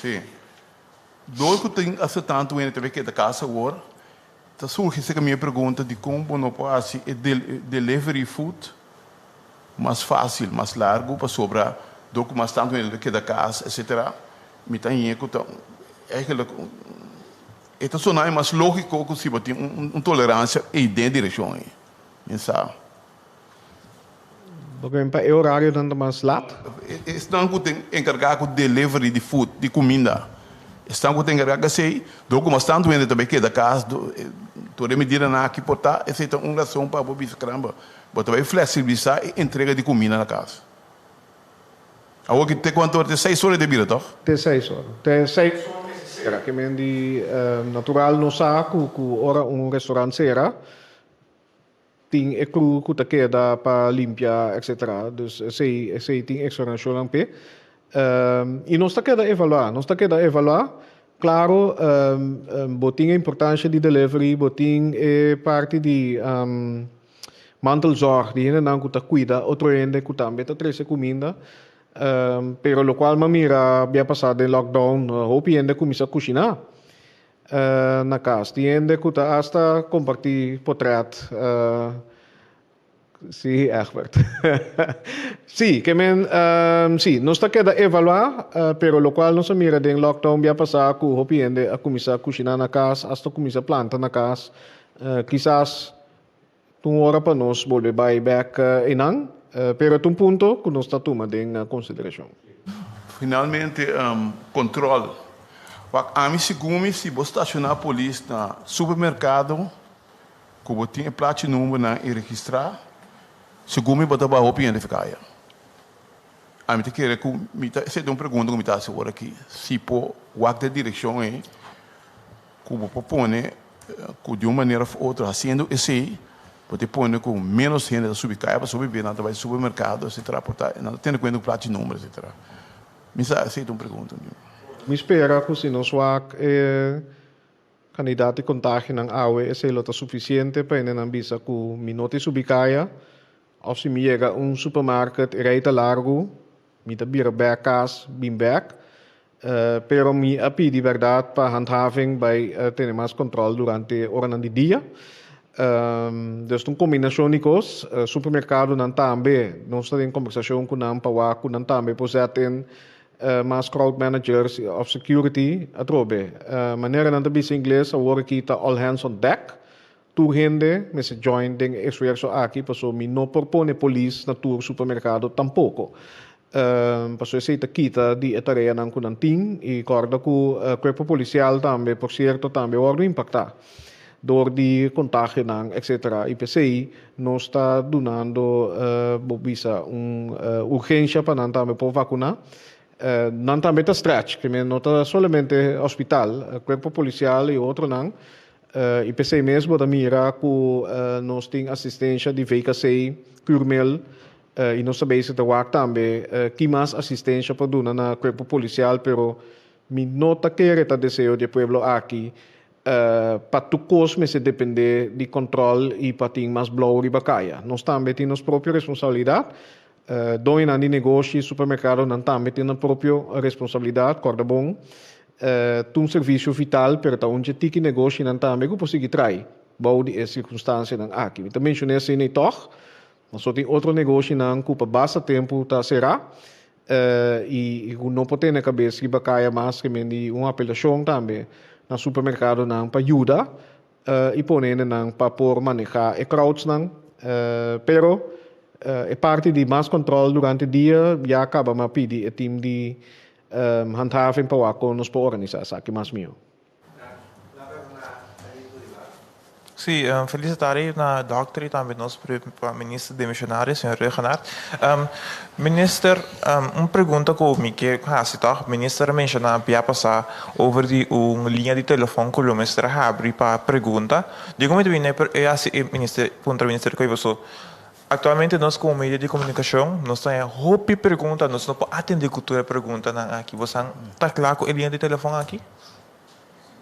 Sim. Dois que tem acertado em TV que da casa agora, tá surgindo a minha pergunta de como não pode ser delivery food mais fácil, mais largo para sobrar do mais tanto ele que da casa, etc. Me tá em eco, é que então só não é mais lógico que se botar tolerância e de direção aí, sabe? Porque é horário tanto mais lato. Estão que tem encarregado de delivery de food, de comida. Estão que tem encarregado assim, do mais tanto ele também que da casa, toda medida na que portar, essa é uma razão para o caramba, botar vai flexibilizar e entrega de comida na casa. Agora que tem quanto horas? 6 horas de vida, toch? Tem 6 horas. Tem 6 horas. Que men die natural no saco que ora restaurante será tem é cru que queda para limpar, etc. Dus sei tem exploração lampe. E nós está queda evaluar. Claro, botinha importância de delivery, botinha é parte de mantelzorg, die não que cuida, outro ainda que também está trazendo comida. Pero lo cual mamira había pasado en lockdown, hopi ainda começa a cozinhar na casa. Tiende que hasta compartir portrait. Sim, Egbert. Sim, que men, sim, nós está queda evaluar, pero lo cual nós mira en lockdown había pasado que hopi ainda a começar a cozinhar na casa, hasta começar a plantar na casa. Quizás uma hora para nós volver back inang. Pero é ponto que nós está tomando em consideração. Finalmente, controle. A mim, segundo se você estacionar a polícia no supermercado, que você tem placa número e registrar, segundo você vai roupa e ficar. A mim, quer que você tem uma pergunta que me está agora aqui. Se por o da direção é, que você propõe, que de uma maneira ou outra, fazendo esse pode pôr com menos gente da subcaia para subir na vai supermercado, etc. Não tendo conta com placa de número, etc. Me aceita uma pergunta. Me espera que se não soar candidato de contágio na AUE, esse é suficiente para não visa que me note subcaia, ou se me chega supermercado reita largo, me da bira back cas, bim back, pero me api de verdade para handhaving by ter mais controle durante a hora do dia. Dus uma combinação de coisas, supermercado não também, nós estamos em conversação com não para que não também possam mais crowd managers of security a trobe. Maneira não também em inglês, a hora que está all hands on deck, turgende, me se join den esfuerzo aquí, paso mi no propone polis na tur supermercado tampoco. Paso ese ita kita di tarea ng kunanting e corda ku cuerpo policial tambe, por cierto, tambe ordo impactar. Door die contagio ng etc. IPCI no está donando bobisa urgência para não também por vacunar. Não também está stretch, que não está somente hospital, cuerpo policial e outro não. IPCI mesmo da mira que nós tem assistência de VKC, Curmel, e nós sabemos que também que mais assistência para donar na cuerpo policial, pero mi nota que era desejo de pueblo aqui. Para tu cosme se depende de controle e para ter mais blow e bacaya. Nós também temos própria responsabilidade. Dois anos de negócio, supermercado, nós também temos própria responsabilidade, corda bom. Um serviço vital, para onde tem negócio, nós também conseguimos trazer. Bom, de circunstâncias aqui. Eu também mencionei assim, nem toch. Mas só tem outro negócio, não, que para basta tempo tá será. E não pode ter na cabeça que bacaya mais que uma apelação também. Na supermercado não para ajudar e poner não para por manejar crowds não, pero é parte de mais controle durante o dia já acaba mas pedir o time de handhaving para o nos para organizar aqui mais meu. Sim, felicitarei na doctora e também nosso ministro de missionário, senhor Regenat. Minister, pergunta comigo que o ministro mencionou que ia passar over de linha de telefone que o ministro abre para pergunta. Digo muito bem, ministro, contra o ministro que eu sou. Atualmente nós como meio de comunicação, nós temos roupa pergunta, nós não podemos atender cultura pergunta aqui. Você está claro com a linha de telefone aqui?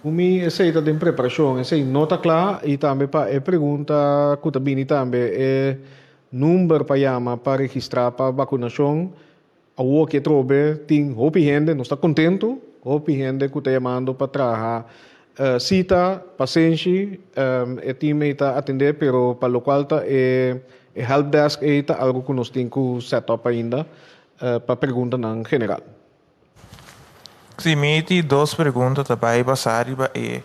Umi aceita de preparação, essa nota clara e também para a pergunta que também é número para chamar para registrar para vacinação. O que trobe tem hope gente, não está contento, hope gente que está chamando para trabalhar cita, paciente, o time está atender, pero para o qual está helpdesk está algo que nós temos que set up ainda para pergunta em geral. Sim, me tem duas perguntas também passar e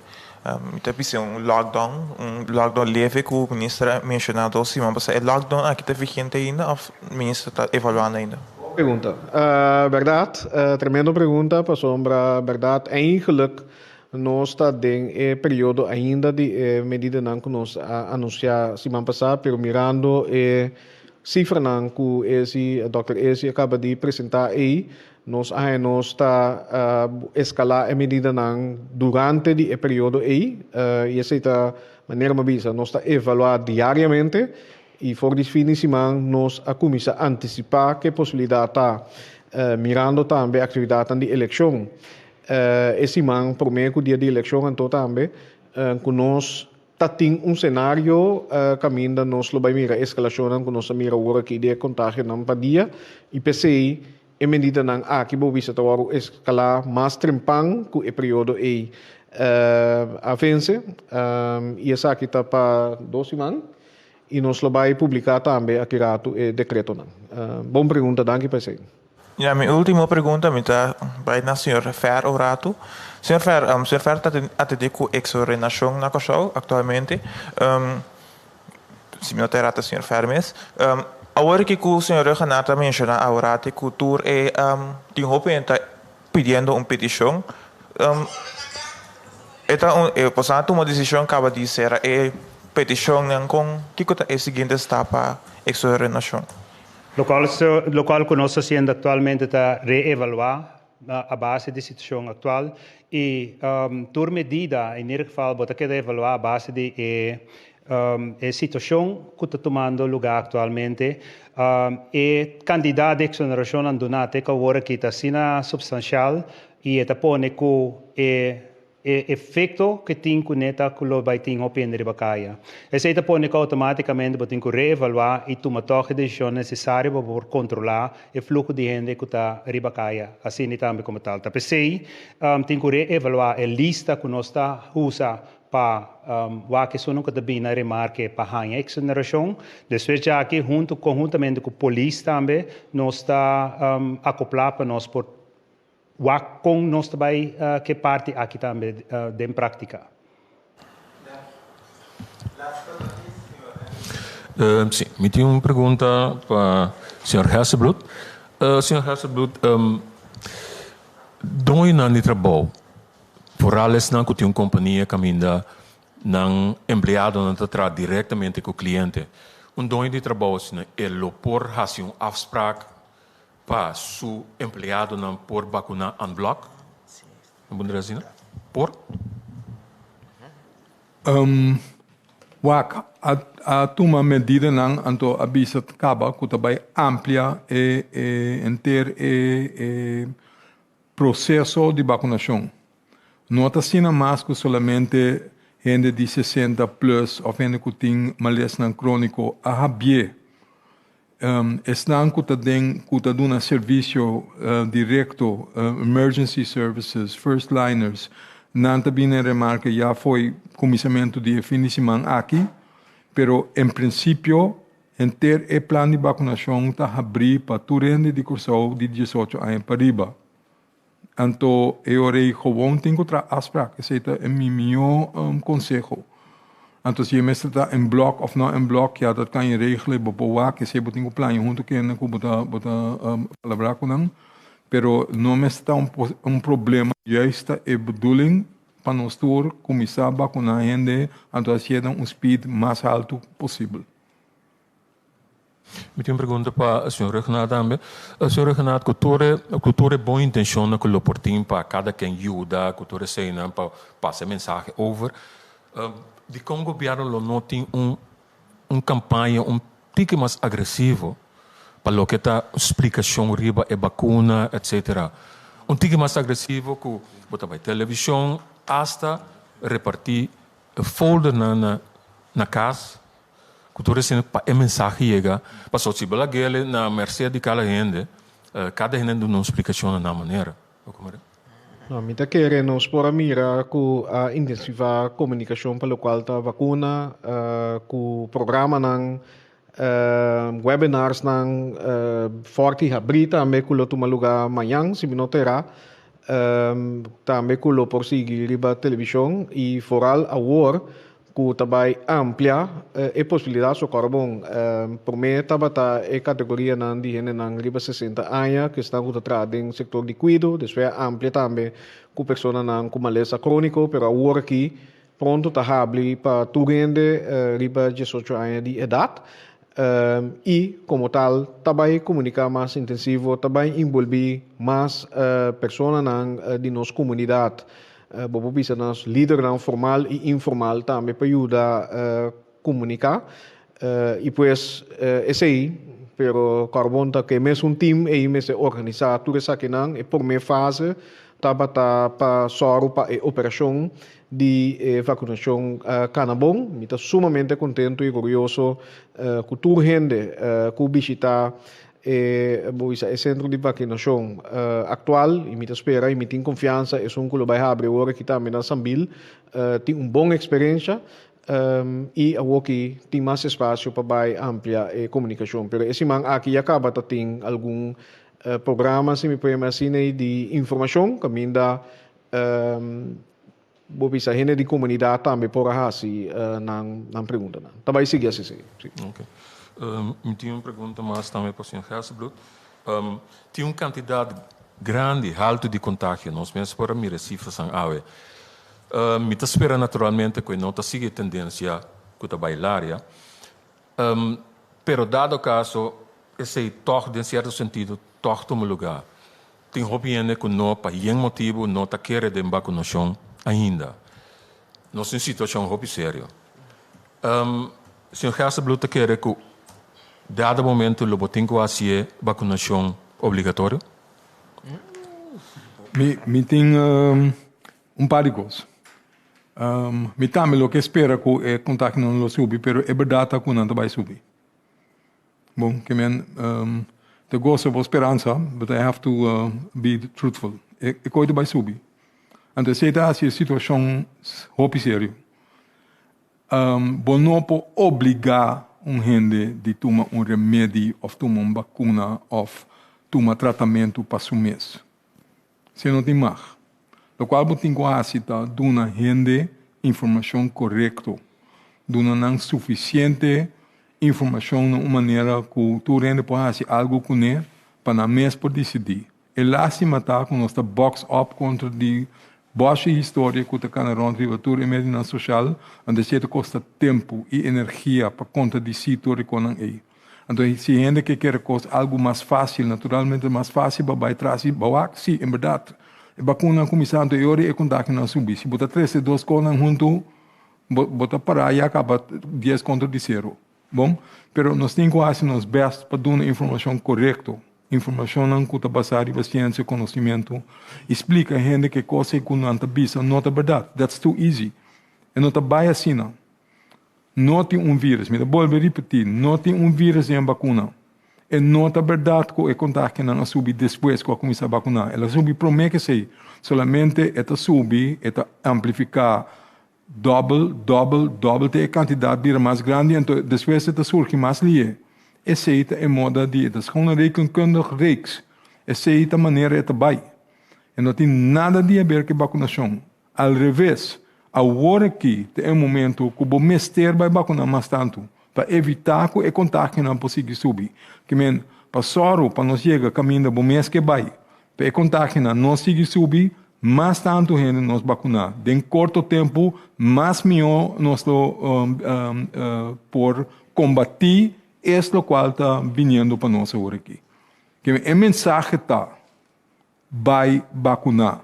talvez lockdown leve que o ministro mencionou dois semanas passar. É lockdown aqui está vigente ainda ou o ministro está evaluando ainda? Pergunta, verdade, tremenda pergunta, para sombra, verdade, eigenlijk nós está em período ainda de medida não que nós anunciar semana passada, pero mirando cifra não que esse Dr. Esi acaba de apresentar aí. Nós está escalar a medida não durante o período aí e essa é a maneira mais nós está evaluar diariamente e for de fim de semana nós a começar a antecipar que possibilidade está mirando também a atividade de eleição esse man por meio do dia de eleição então também que nós tem cenário caminho nós vai mirar escalação que nós mira agora que de contágio não para dia e PCI em medida não aqui vou ver se a escalar mais trempang com o período aí avance e essa aqui está para 2 semanas e nós vai publicar também aqui rato o decreto não. Boa pergunta, danke PC. Ja, minha última pergunta vai na senhora Fer Orato. Senhor Fer está atendendo com exorenação na Kosovo atualmente. Se me notar a senhora Fer mesmo. Agora que o senhor Regenat menciona agora que o tour tem está pedindo uma petição. Portanto, uma decisão acaba de ser a petição com que é a seguinte etapa exorenação. Lo qual que nós fazendo atualmente está reevaluar a base da situação atual e por medida, em ieder geval, bota que evaluar a base de a situação que está tomando lugar atualmente e candidato de exoneração andunate que agora que está sendo substancial e está pone que efeito que tem com neta que lo vai ter opinião de bacaya. Esse está pone que automaticamente vai ter que reevaluar e tomar todas as decisões necessárias para controlar o fluxo de gente que está em bacaya. Assim também como tal. Tapi sei tem que reevaluar a lista que nós está usa para o que são que também na remarque para a exoneração. Depois já aqui conjuntamente com a polícia também nós está acoplar para nós por com nós também que parte aqui também de prática. Sim, me tinha uma pergunta para o Sr. Hersenblut. Sr. Hersenblut, onde não trabalho? Por alles não que tem uma companhia caminha, não empregado não tratar diretamente com o cliente. Onde trabalho é por fazer uma afspraak para o empregado não por vacunar en bloc? Não por? Waka, a toma medida não anto avisa acaba que também amplia processo de vacunação. Não está sendo mais que solamente gente de 60 plus ou gente que tem malestar crônico a habie. Estão que está dando serviço direto, emergency services, first liners. Não também remarca já foi começamento de definição aqui, pero em princípio, ter o plano de vacinação está abrir para todo mundo de curso de 18 anos para riba. Então, eu orei gewoon tenho outra afspraak, esse é o meu conselho. Então, se você está em bloco ou não em bloco, ja, dat kan je regelen, bepaalde que você tem um plano junto que não pode falar com não. Pero não está problema, juist é bedoeling para nós começar a vacunar a gente, então assim speed mais alto possível. Me tenho uma pergunta para o Sr. Renato também. O Sr. Renato, cultura é boa intenção na coloportim para cada quem ajuda, cultura sei não para passar mensagem over. De como o governo não tem campanha tique mais agressivo para lo que está explicação riba é vacuna, etc. Tique mais agressivo que botar by televisão hasta repartir folder na casa. Cultura sendo para mensagem chega, para só se bela gele na mercê de cada gente dá uma explicação na maneira. Não, me tá querendo expor a mira com a intensiva comunicação pelo qual está vacuna, com o programa ng webinars ng forte abrir também com o toma lugar amanhã, se não terá, também com o prosseguir riba televisão e foral award que também amplia a possibilidade de carbon. Por mim, tabata a categoria de gente de riba 60 anos que estão concentrados no setor de cuidado, depois amplia também com pessoas com malestar crônico, pero agora aqui pronto está habli para tu gente riba 18 anos de idade. E, como tal, também comunicar mais intensivo, também envolver mais pessoas de nossa comunidade. Bobo bisa nas líder formal e informal também para ajudar a comunicar. E pues, esse aí, pero carbon tá que mesmo time e mesmo organizar tudo isso aqui não e por meia fase tá para soro para operação de vacinação canabon. Me tá sumamente contento e orgulhoso com toda gente que visitar o centro de vacinação atual e me espera e me tem confiança é um que vai abrir agora que também na Sambil tem uma boa experiência e aqui tem mais espaço para ampliar a comunicação. Pero esse man aqui acaba de ter algum programa se me põe assim de informação que me dá bisa gente de comunidade também por assim na pergunta. Também seguir assim. Okay. Eu tinha uma pergunta mais também para o Sr. Hersenblut. Tem uma quantidade grande, alta de contágio. Nós mesmos para mirar cifras em AUE. Me espera naturalmente que não está seguindo a tendência que está bailar. Pero dado o caso, esse toque, em certo sentido, toque toma lugar. Tem opinião que não, para nenhum motivo, não está querendo de vacinação ainda. Nós em situação muito séria. Sr. Hersenblut quer que dado momento lo botinho assim vacinação obrigatório? Me tem par de coisas. Me também o que espera que o contato não subi, pero é verdade que não vai subir. Bom, que men the goals of esperança, but I have to be truthful. É coisa vai subir. Então se está assim situação muito séria. Bom não pode obrigar gente de tomar remédio ou tomar uma vacuna ou tomar tratamento para o mês. Se não tem mais. O qual tem que aceitar de uma gente informação correta, de uma não suficiente informação de uma maneira que tu rende para fazer algo com ele, para na mês por decidir. E lá se matar com nossa box up contra de boa história que está na rivatura e medina social, onde se custa tempo e energia para conta de situação com ele. Então, se gente que quer algo mais fácil, naturalmente mais fácil, vai trazer, sim, em verdade. A vacuna começar a hora e contar que não subir. Se botar 2 coisas junto, botar parar e acaba 10 contra de 0. Bom, pero nós temos que fazer nos best para dar uma informação correta. Informação não que está basada em ciência e conhecimento. Explica a gente que coisa que não está vista, não é verdade. That's too easy. E não está bem assim, não. Não tem vírus, me vou repetir, não tem vírus em vacuna. E não é verdade que o contagio não sube depois que começar a vacunar. Ela sube promete que sei, solamente esta sube, esta amplificar double tem quantidade de mais grande, então depois esta surge mais lie. Essa é a moda de das gewoon rekenkundig reeks. Essa é a maneira esta vai. E não tem nada a ver com vacunação. Al revés. Agora aqui é um momento que o mestre vai vacinar mais tanto para evitar que o contágio não possa subir. Que men passou para nós chegar caminho do mês que vai, para o contágio não siga subir, mais tanto gente nos vacinar. Em curto tempo, mais melhor nós por combater isso qual está vindo para nós agora aqui. Que a mensagem está, vai vacinar.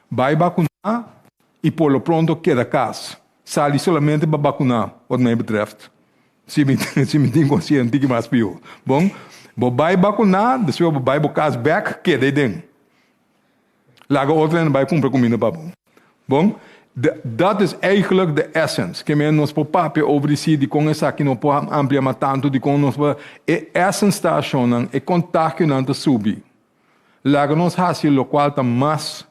Vai vacinar e por lo pronto queda casa. Sale solamente para vacinar, o que me betreft. Se me tem consciente que mais pior. Bom, vai vacinar, depois vai para casa back, queda dentro. Laga outra en vai comprar comida para bom. Bom, dat is eigenlijk de essence. Que men nos papel over die com essa aqui não pode ampliar tanto de com nos e essence está achando e contato não te subir. Laga nos fácil lo qual tá mais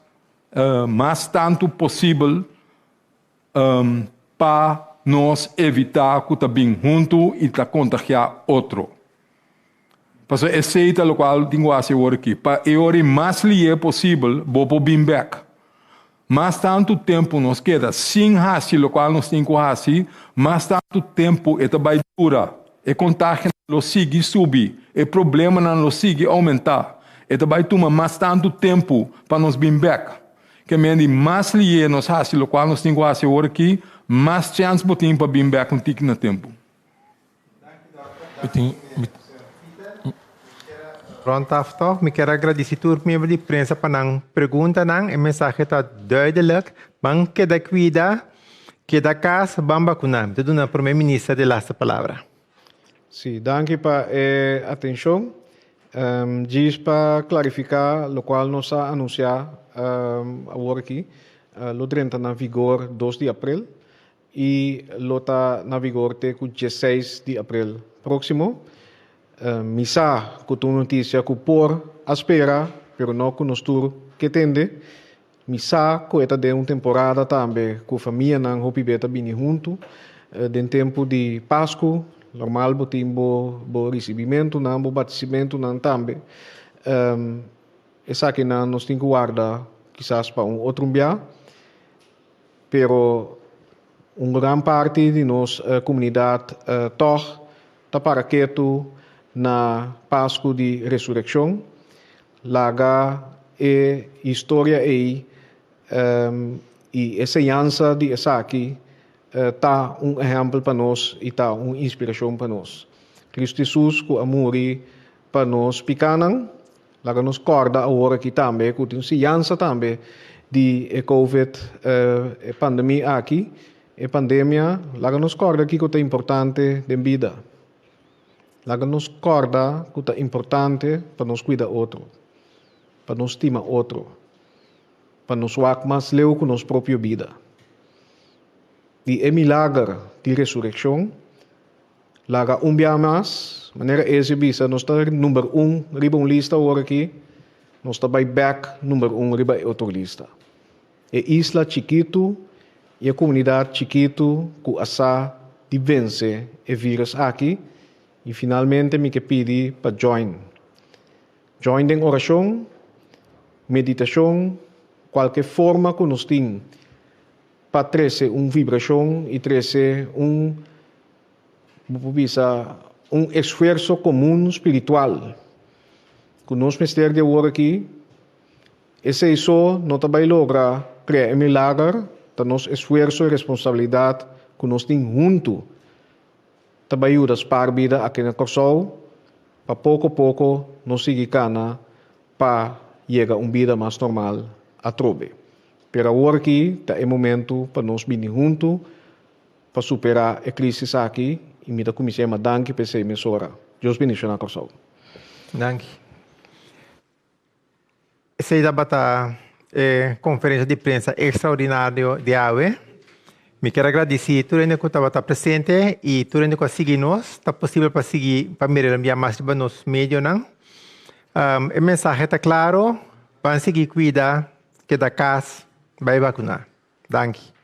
tanto possível para nós evitar que tá bem junto e tá contagiar outro. Parce aceita lo qual tenho a ser aqui. Para o mais lié possível, vou bem back. Mas tanto tempo nos queda sem fazer lo qual nós temos que fazer, mas tanto tempo é vai durar. E contágio não sigue subir. E problema não sigue aumentar. E vai tomar mais tanto tempo para nos bem back. Que menos mais lié nos fazer lo qual nós temos que fazer aqui, mais chance botem para bem back um tique no tempo. Pronto, after. Ik quero agradecer a membro de imprensa para a pergunta. A mensagem está duidelijk. Mas queda cuida, queda casa, vamos vacunar. Então, a primeira-ministra de la palavra. Sim, danke para a atenção. Diz para clarificar, o qual nós anunciar agora aqui, lo entra na vigor 2 de abril e lo está na vigor até 16 de abril próximo. Misa com a notícia que por espera, pero não com nós tur que tende. Misa com esta de uma temporada também com a família não hopi beta bini junto, de tempo de Páscoa, normal botimbo bo recebimento não bo batissimento não também. Essa que não nós tem que guardar quizás para outro dia, pero uma grande parte de nossa comunidade toch tá para que tu na Páscoa de Ressurreição, laga e história e ensinança de essa aqui tá exemplo para nós e tá uma inspiração para nós. Cristo Jesus com amor para nós picanam, laga nos corda agora aqui também com ensinança também de COVID pandemia aqui, pandemia, laga nos corda aqui que é importante de vida. Laga nos corda que é importante para nos cuidar outro, para nos estimar outro, para nos wak mais leu com nossa própria vida. E é milagre de ressurreição, laga dia mais, maneira exibida, nós estamos número 1, riba lista agora aqui, nós estamos back número 1, riba outra lista. É isla chiquito e a comunidade chiquito que asa de vencer o vírus aqui. E finalmente me que pedi para join em oração, meditação, qualquer forma que nós temos para trazer uma vibração e trazer Bupubisa esforço comum espiritual. Que nós ministério de agora aqui, esse isso não também logra criar milagre, da nosso esforço e responsabilidade que nós temos junto. Também ajuda para a vida aqui na Corsol, para pouco a pouco nós seguir cana para chegar a uma vida mais normal a trobe. Pero agora aqui é o momento para nós vir juntos para superar a crise aqui e me dá comissão a danke para essa emissora. Deus bendiga na Corsol. Danke. Essa é a conferência de imprensa extraordinária de AUE. Me quero agradecer a todo mundo que estava presente e todo mundo que seguir nós. Está possível para seguir, para me enviar mais para nos meios, não? O mensagem está claro. Vamos seguir cuidar que da casa vai vacinar. Danke.